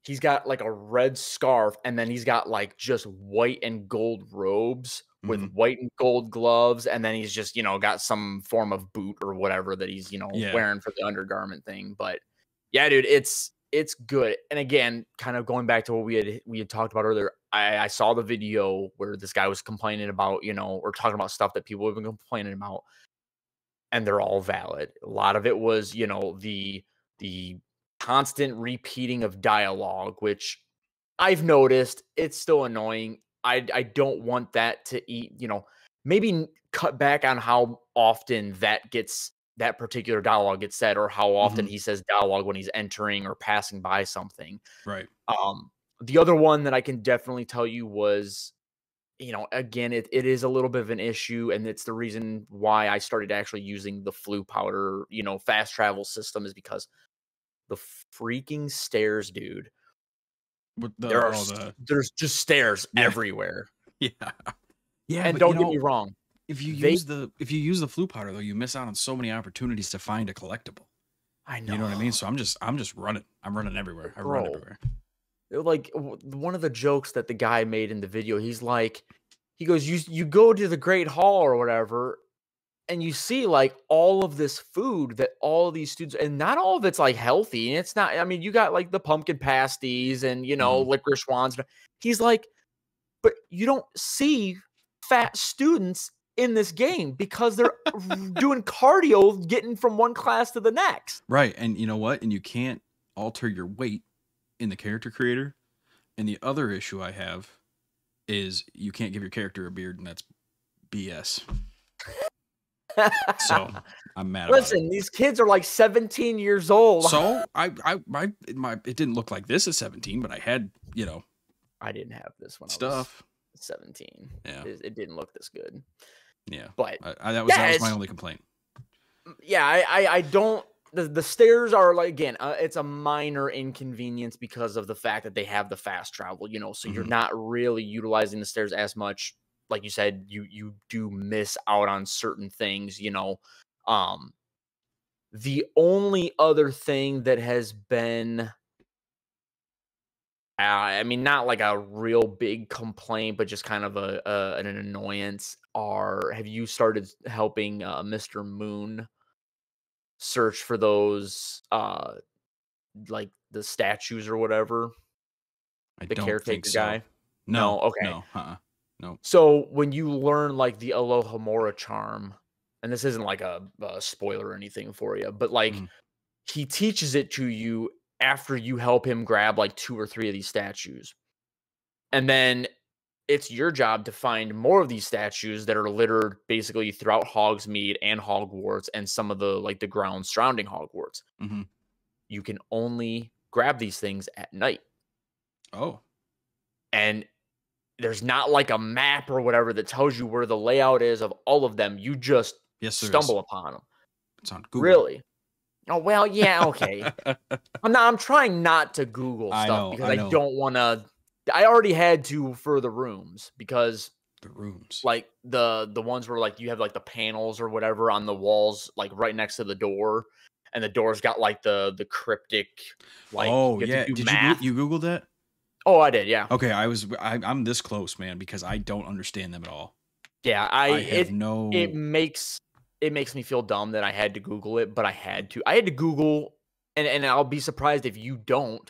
He's got like a red scarf, and then he's got like just white and gold robes with white and gold gloves, and then he's just, got some form of boot or whatever that he's, wearing for the undergarment thing. But yeah, dude, it's good. And again, kind of going back to what we had talked about earlier, I saw the video where this guy was complaining about, or talking about stuff that people have been complaining about, and they're all valid. A lot of it was, the constant repeating of dialogue, which I've noticed it's still annoying. I don't want that to eat, maybe cut back on how often that particular dialogue gets said, or how often he says dialogue when he's entering or passing by something. Right. The other one that I can definitely tell you was, again, it is a little bit of an issue, and it's the reason why I started actually using the flu powder, fast travel system, is because the freaking stairs, dude. There's just stairs everywhere. Yeah. Yeah. And don't get me wrong. If you use the flu powder though, you miss out on so many opportunities to find a collectible. I know. You know what I mean? So I'm just running. I'm running everywhere. I run everywhere. Like, one of the jokes that the guy made in the video, he goes, you go to the Great Hall or whatever, and you see like all of this food that all of these students, and not all of it's like healthy. And it's not, I mean, you got like the pumpkin pasties and, licorice wands. He's like, but you don't see fat students in this game because they're doing cardio, getting from one class to the next. Right. And you know what? And you can't alter your weight in the character creator. And the other issue I have is you can't give your character a beard, and that's BS. So I'm mad about it. Listen, these kids are like 17 years old. So it didn't look like this at 17, but I had, I didn't have this when I was 17. Yeah. It didn't look this good. Yeah. But that was my only complaint. Yeah, I don't. The stairs are like, again, it's a minor inconvenience because of the fact that they have the fast travel, so you're not really utilizing the stairs as much. Like you said, you do miss out on certain things, The only other thing that has been, not like a real big complaint, but just kind of an annoyance, have you started helping Mr. Moon search for those like the statues or whatever? The caretaker guy? No. Okay. No. So when you learn like the Alohomora charm, and this isn't like a spoiler or anything for you, but like he teaches it to you after you help him grab like 2 or 3 of these statues. And then it's your job to find more of these statues that are littered basically throughout Hogsmeade and Hogwarts and some of the like the grounds surrounding Hogwarts. You can only grab these things at night. Oh. And there's not like a map or whatever that tells you where the layout is of all of them. You just stumble upon them. It's on Google. Really? Oh, well, yeah, okay. I'm trying not to Google stuff because I don't want to. I already had to for the rooms, because the rooms, like the ones where like you have like the panels or whatever on the walls, like right next to the door, and the door's got like the cryptic. Like, did you Google that? Oh, I did, yeah. Okay, I'm this close, man, because I don't understand them at all. Yeah, It makes me feel dumb that I had to Google it, but I had to Google, and I'll be surprised if you don't.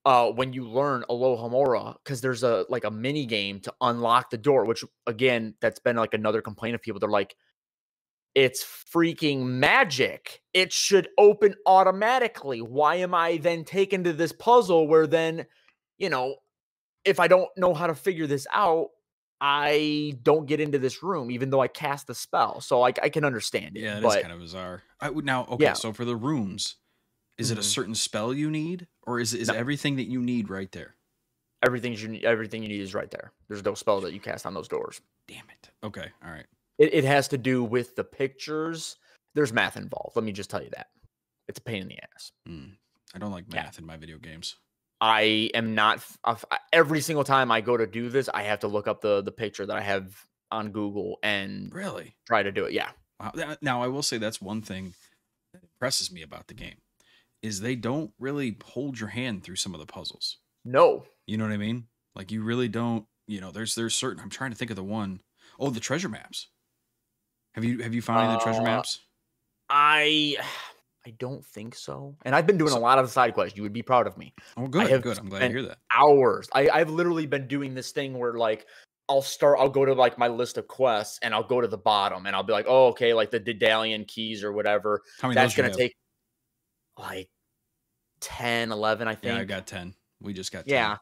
When you learn Alohomora, because there's a mini game to unlock the door, which again, that's been like another complaint of people. They're like, it's freaking magic. It should open automatically. Why am I then taken to this puzzle where then, if I don't know how to figure this out, I don't get into this room, even though I cast the spell. So I can understand it. Yeah, it is kind of bizarre. So for the rooms, is it a certain spell you need, or is everything that you need right there? Everything you need is right there. There's no spell that you cast on those doors. Damn it. Okay, all right. It has to do with the pictures. There's math involved. Let me just tell you that. It's a pain in the ass. I don't like math in my video games. I am not. Every single time I go to do this, I have to look up the picture that I have on Google and really try to do it. Yeah. Wow. Now, I will say that's one thing that impresses me about the game, is they don't really hold your hand through some of the puzzles. No. You know what I mean? Like, you really don't, there's certain, I'm trying to think of the one. Oh, the treasure maps. Have you found any of the treasure maps? I I don't think so. And I've been doing a lot of the side quests. You would be proud of me. Oh, good, good. I'm glad to hear that. Hours. I've literally been doing this thing where like I'll go to like my list of quests and I'll go to the bottom and I'll be like, oh, okay, like the Daedalian keys or whatever. How many that's going to take like 10, 11, I think. Yeah, I got 10. We just got 10. Yeah.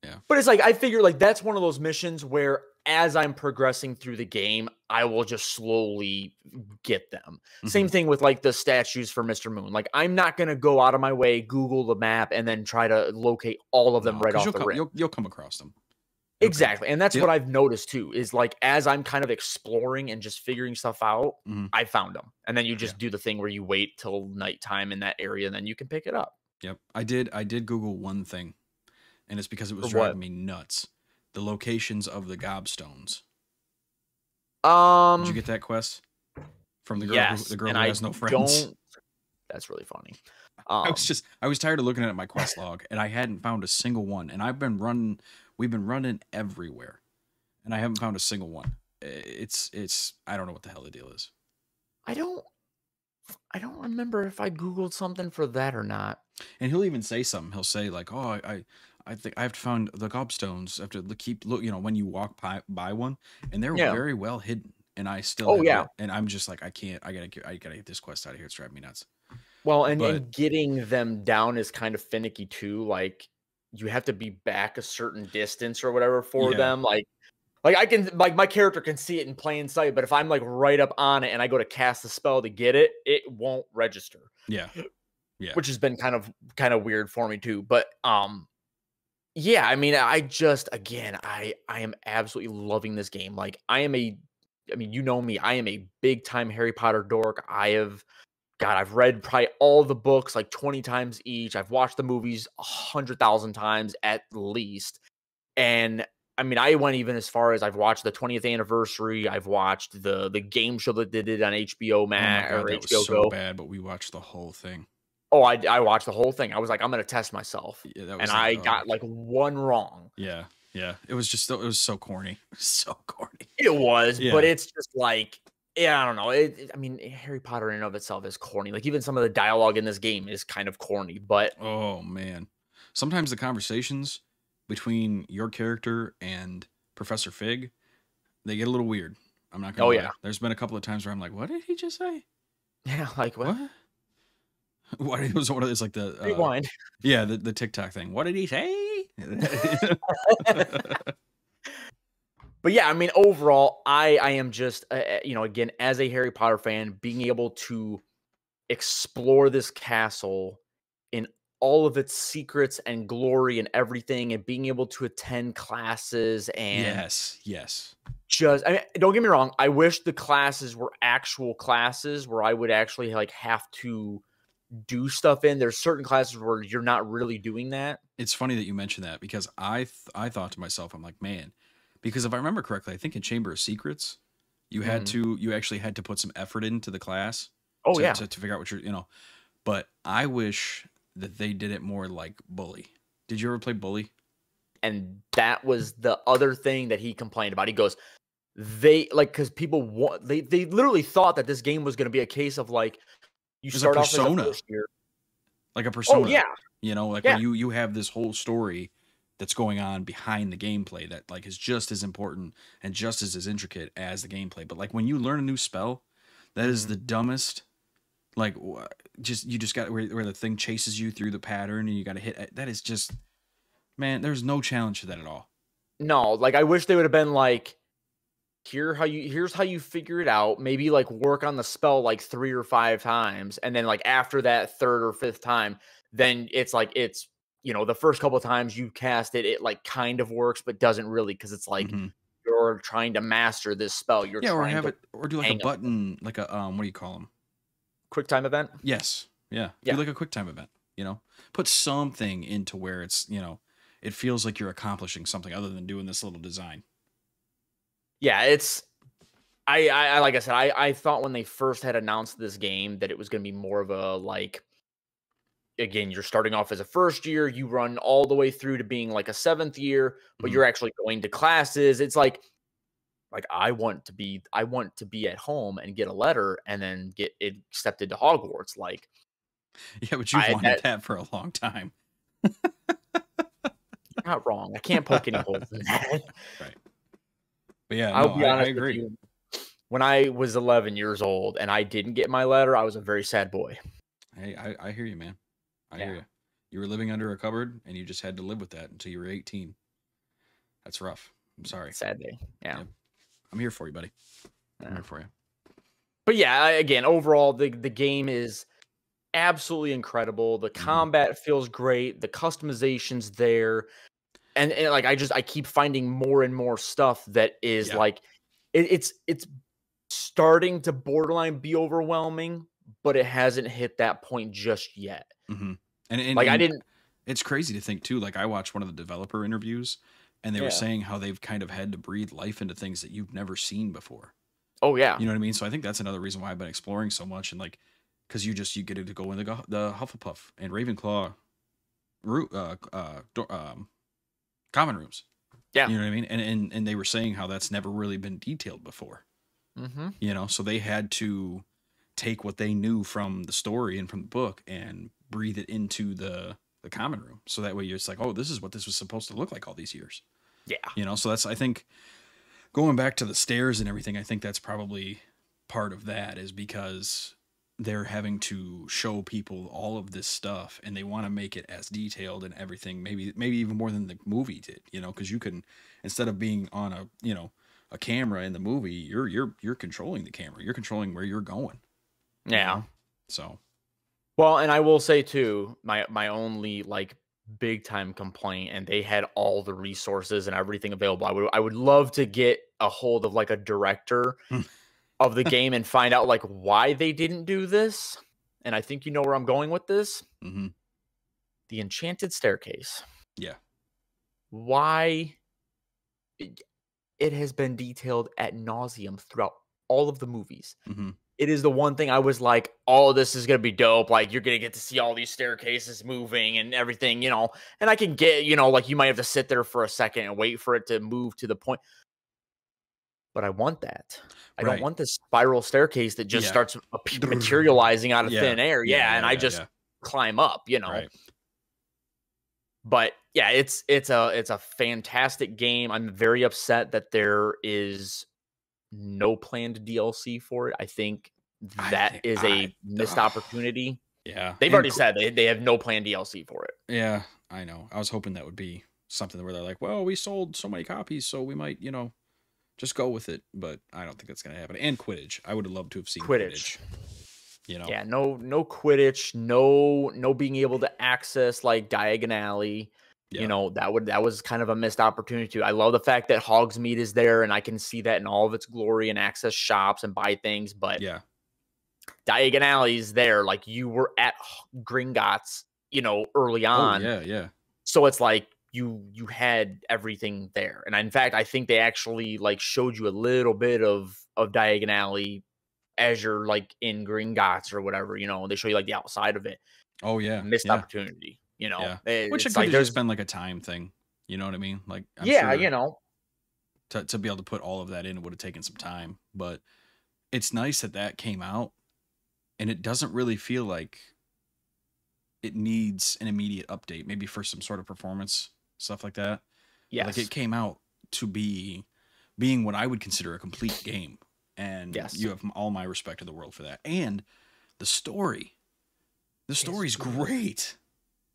Yeah. But it's like, I figure like that's one of those missions where as I'm progressing through the game, I will just slowly get them. Same thing with like the statues for Mr. Moon. Like I'm not going to go out of my way, Google the map, and then try to locate all of them right off the rip. You'll come across them. Exactly. And that's what I've noticed too, is like, as I'm kind of exploring and just figuring stuff out, I found them. And then you just do the thing where you wait till nighttime in that area and then you can pick it up. Yep. I did Google one thing, and it's because it was driving me nuts. The locations of the gobstones. Did you get that quest from the girl? Yes, the girl who has no friends. That's really funny. I was tired of looking at my quest log, and I hadn't found a single one. And we've been running everywhere, and I haven't found a single one. It's I don't know what the hell the deal is. I don't remember if I Googled something for that or not. And he'll even say something. He'll say like, "Oh, I think I have to find the gobstones. I have to keep look. You know, when you walk by one, and they're very well hidden. And I still, and I'm just like, I gotta get this quest out of here. It's driving me nuts. Well, and getting them down is kind of finicky too. Like you have to be back a certain distance or whatever for them. Like I can, like my character can see it in plain sight, but if I'm like right up on it and I go to cast the spell to get it, it won't register. Yeah. Which has been kind of weird for me too. But yeah, I mean, I am absolutely loving this game. Like you know me, I am a big time Harry Potter dork. I've read probably all the books like 20 times each. I've watched the movies 100,000 times at least. And I mean, I went even as far as I've watched the 20th anniversary. I've watched the game show that they did on HBO Max or that HBO was so Go. bad, but we watched the whole thing. Oh, I watched the whole thing. I was like, I'm going to test myself. Yeah, and I got like one wrong. Yeah. Yeah. It was so corny. So corny. It was, but it's just like, yeah, I don't know. I mean, Harry Potter in and of itself is corny. Like even some of the dialogue in this game is kind of corny, but oh man. Sometimes the conversations between your character and Professor Fig, they get a little weird. I'm not going to lie. There's been a couple of times where I'm like, what did he just say? Yeah, like what? What it was it's like the rewind. Yeah, the TikTok thing. What did he say? But yeah, I mean, overall, I am just again, as a Harry Potter fan, being able to explore this castle in all of its secrets and glory and everything, and being able to attend classes and yes. Just, I mean, don't get me wrong. I wish the classes were actual classes where I would actually like have to do stuff in. There's certain classes where you're not really doing that. It's funny that you mentioned that because I thought to myself, I'm like, man, because if I remember correctly, I think in Chamber of Secrets, you actually had to put some effort into the class. To figure out what you're, but I wish that they did it more like Bully. Did you ever play Bully? And that was the other thing that he complained about. He goes, because people they literally thought that this game was going to be a case of like, you start off as a first year. Like a persona. Oh, yeah. When you have this whole story that's going on behind the gameplay that like is just as important and just as intricate as the gameplay. But like when you learn a new spell, that is the dumbest. Like you just got where the thing chases you through the pattern and you got to hit. That is just, man, there's no challenge to that at all. No, like I wish they would have been like, here's how you figure it out. Maybe like work on the spell like 3 or 5 times. And then like after that 3rd or 5th time, then it's the first couple of times you cast it, it like kind of works, but doesn't really. Cause it's like, you're trying to master this spell. Or do like a button, like a, what do you call them? Quick time event. Yes. Yeah. Do like a quick time event, put something into where it's, it feels like you're accomplishing something other than doing this little design. Yeah, it's I like I said, I thought when they first had announced this game that it was going to be more of a like, again, you're starting off as a first year, you run all the way through to being like a 7th year, but you're actually going to classes. It's like I want to be at home and get a letter and then get accepted to Hogwarts. Like Yeah, but you've wanted that for a long time. You're not wrong. I can't poke any holes in that. Right. But yeah, I'll be honest I agree. with you. When I was 11 years old and I didn't get my letter, I was a very sad boy. Hey, I hear you, man. I hear you. You were living under a cupboard and you just had to live with that until you were 18. That's rough. I'm sorry. Sad day. Yeah. I'm here for you, buddy. I'm here for you. But yeah, again, overall, the game is absolutely incredible. The combat feels great. The customization's there. And like, I keep finding more and more stuff that is like, it's starting to borderline be overwhelming, but it hasn't hit that point just yet. And like, I didn't. It's crazy to think too. Like, I watched one of the developer interviews, and they were saying how they've kind of had to breathe life into things that you've never seen before. Oh yeah, you know what I mean. So I think that's another reason why I've been exploring so much, and like, because you get to go in the Hufflepuff and Ravenclaw, common rooms. Yeah, you know what I mean. And they were saying how that's never really been detailed before. You know, so they had to take what they knew from the story and from the book and breathe it into the common room. So that way you're just like, oh, this is what this was supposed to look like all these years. Yeah. You know, so that's, I think, going back to the stairs and everything, I think that's probably part of that, is because they're having to show people all of this stuff and they want to make it as detailed and everything, maybe even more than the movie did, you know, because you can, instead of being on a camera in the movie, you're controlling the camera, you're controlling where you're going. Yeah. So, well, and I will say too, my only like big time complaint, and they had all the resources and everything available. I would love to get a hold of like a director of the game and find out like why they didn't do this. And I think you know where I'm going with this. The Enchanted Staircase. Yeah. Why? It has been detailed ad nauseum throughout all of the movies. It is the one thing I was like, oh, this is going to be dope. Like, you're going to get to see all these staircases moving and everything, you know. And I can get, you know, like, you might have to sit there for a second and wait for it to move to the point. But I want that. I don't want this spiral staircase that just starts materializing out of thin air. And I just climb up, you know. But yeah, it's a fantastic game. I'm very upset that there is no planned DLC for it. I think that is a missed opportunity. Yeah. They've already said they have no planned DLC for it. Yeah, I know. I was hoping that would be something where they're like, well, we sold so many copies, so we might, you know, just go with it. But I don't think that's going to happen. And Quidditch. I would have loved to have seen Quidditch. You know? Yeah, no Quidditch, no being able to access like Diagon Alley. You know, that was kind of a missed opportunity too. I love the fact that Hogsmeade is there and I can see that in all of its glory and access shops and buy things. But Diagon Alley is there. Like, you were at Gringotts, you know, early on. Oh, yeah. So it's like you had everything there. And in fact, I think they actually like showed you a little bit of Diagon Alley as you're like in Gringotts or whatever, you know. They show you like the outside of it. Oh yeah. Missed opportunity. You know, which it could have just been like a time thing. You know what I mean? Like, I'm sure you know, to be able to put all of that in, it would have taken some time. But it's nice that came out, and it doesn't really feel like it needs an immediate update. Maybe for some sort of performance stuff like that. Yeah, like it came out to being what I would consider a complete game, and you have all my respect in the world for that. And the story's great.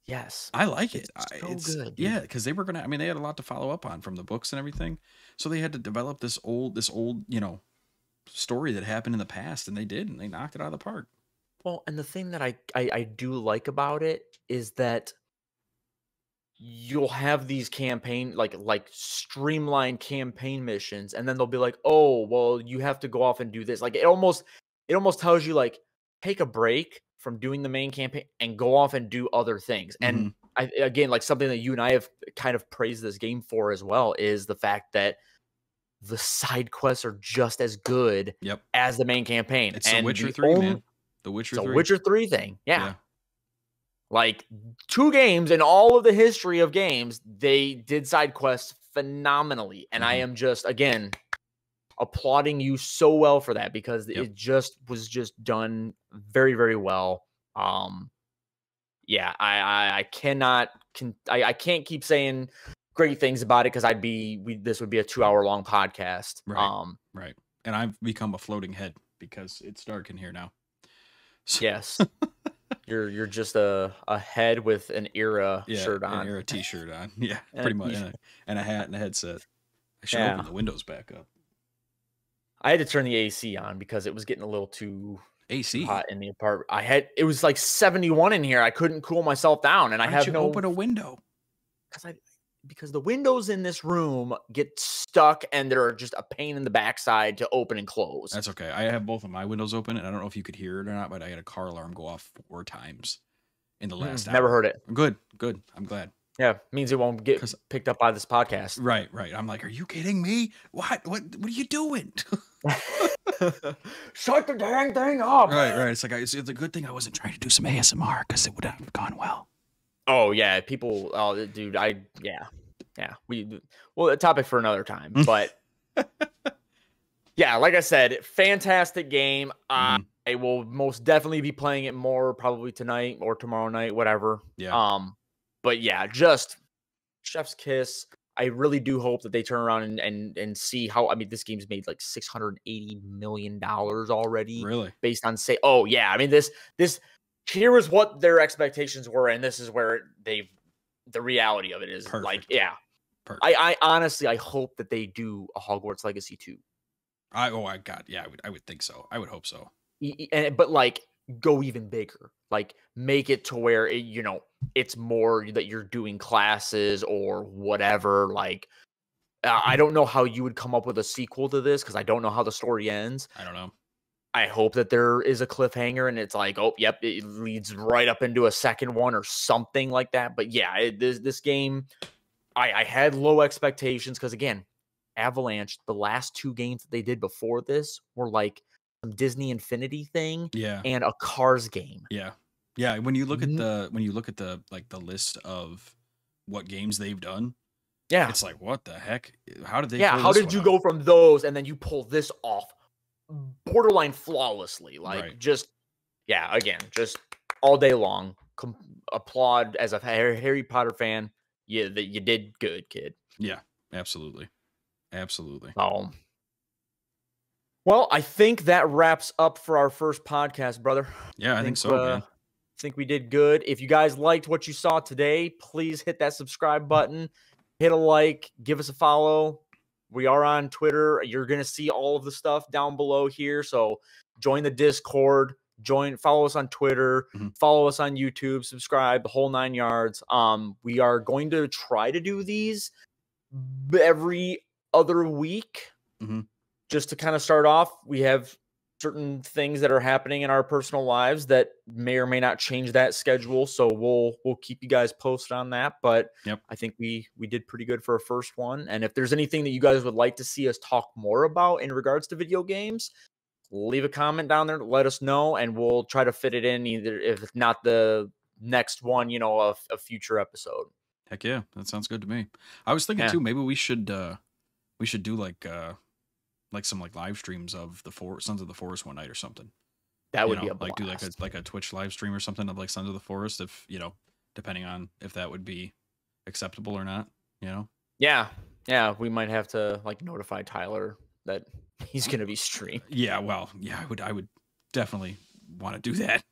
Yes, I like it. It's so good. Yeah, because they were gonna. I mean, they had a lot to follow up on from the books and everything, so they had to develop this old, you know, story that happened in the past, and they did, and they knocked it out of the park. Well, and the thing that I do like about it is that you'll have these campaign like streamlined campaign missions, and then they'll be like, oh, well, you have to go off and do this. Like, it almost tells you like, take a break from doing the main campaign and go off and do other things. And again, like something that you and I have kind of praised this game for as well is the fact that the side quests are just as good as the main campaign. It's The Witcher 3, man. The Witcher 3. It's a Witcher 3 thing. Yeah. Like 2 games in all of the history of games, they did side quests phenomenally. And I am just, again, applauding you so well for that, because it just was just done very, very well. yeah, I can't keep saying great things about it because this would be a 2-hour long podcast. Right. Right. And I've become a floating head because it's dark in here now. So. Yes. You're just a head with an era shirt on. An era t-shirt on. Yeah, pretty much. And a hat and a headset. I should open the windows back up. I had to turn the AC on because it was getting a little too hot in the apartment. It was like 71 in here. I couldn't cool myself down, and I have no open a window. Because the windows in this room get stuck and they're just a pain in the backside to open and close. That's okay. I have both of my windows open, and I don't know if you could hear it or not, but I had a car alarm go off 4 times in the last hour. Never heard it. Good. I'm glad. Yeah, means it won't get picked up by this podcast. Right. I'm like, are you kidding me? What are you doing? Shut the dang thing up. Right. It's like it's a good thing I wasn't trying to do some ASMR because it would have gone well. Oh yeah, people. Oh, dude, yeah. A topic for another time, but yeah, like I said, fantastic game. I will most definitely be playing it more probably tonight or tomorrow night, whatever. Yeah. But yeah, just chef's kiss. I really do hope that they turn around and see how. I mean, this game's made like $680 million already. Really? Based on oh yeah. I mean this. Here is what their expectations were, and this is where the reality of it is. Perfect. Like, yeah. Perfect. I honestly, I hope that they do a Hogwarts Legacy 2. I would think so. I would hope so. But like, go even bigger. Like, make it to where it's more that you're doing classes or whatever. Like, I don't know how you would come up with a sequel to this because I don't know how the story ends. I don't know. I hope that there is a cliffhanger and it's like, oh, yep, it leads right up into a second one or something like that. But yeah, this game, I had low expectations because, again, Avalanche, the last 2 games that they did before this were like some Disney Infinity thing and a Cars game. Yeah. When you look at the like the list of what games they've done, it's like, what the heck? How did they? Yeah, how did you go from those and then you pull this off borderline flawlessly? Like, just all day long. Applaud as a Harry Potter fan. You did good, kid. Yeah, absolutely. Well, I think that wraps up for our first podcast, brother. Yeah, I think so, man. I think we did good. If you guys liked what you saw today, please hit that subscribe button, hit a like, give us a follow. We are on Twitter. You're going to see all of the stuff down below here. So join the Discord, follow us on Twitter, follow us on YouTube, subscribe, the whole 9 yards. We are going to try to do these every other week. Just to kind of start off. We have certain things that are happening in our personal lives that may or may not change that schedule. So we'll keep you guys posted on that. But I think we did pretty good for a first one. And if there's anything that you guys would like to see us talk more about in regards to video games, leave a comment down there. Let us know, and we'll try to fit it in, either if not the next one, a future episode. Heck yeah, that sounds good to me. I was thinking too, maybe we should do like some live streams of the Sons of the Forest one night or something. That would be a blast. Like do like a Twitch live stream or something of like Sons of the Forest, if depending on if that would be acceptable or not. Yeah, we might have to notify Tyler that he's gonna be streamed. Yeah, well, yeah, I would definitely want to do that.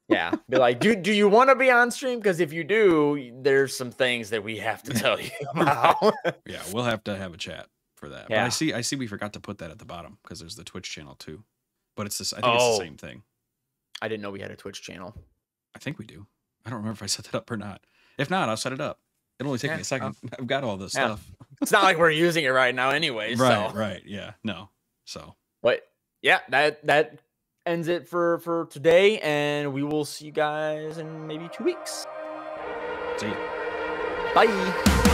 Yeah, be like, do you want to be on stream? Because if you do, there's some things that we have to tell you about. Yeah, we'll have to have a chat for that. Yeah. But I see we forgot to put that at the bottom because there's the Twitch channel too. But it's this. I think it's the same thing. I didn't know we had a Twitch channel. I think we do. I don't remember if I set that up or not. If not, I'll set it up. It'll only take me a second. I've got all this stuff. It's not like we're using it right now anyway. Right. Yeah. No. So. But yeah, that ends it for today, and we will see you guys in maybe 2 weeks. See you. Bye.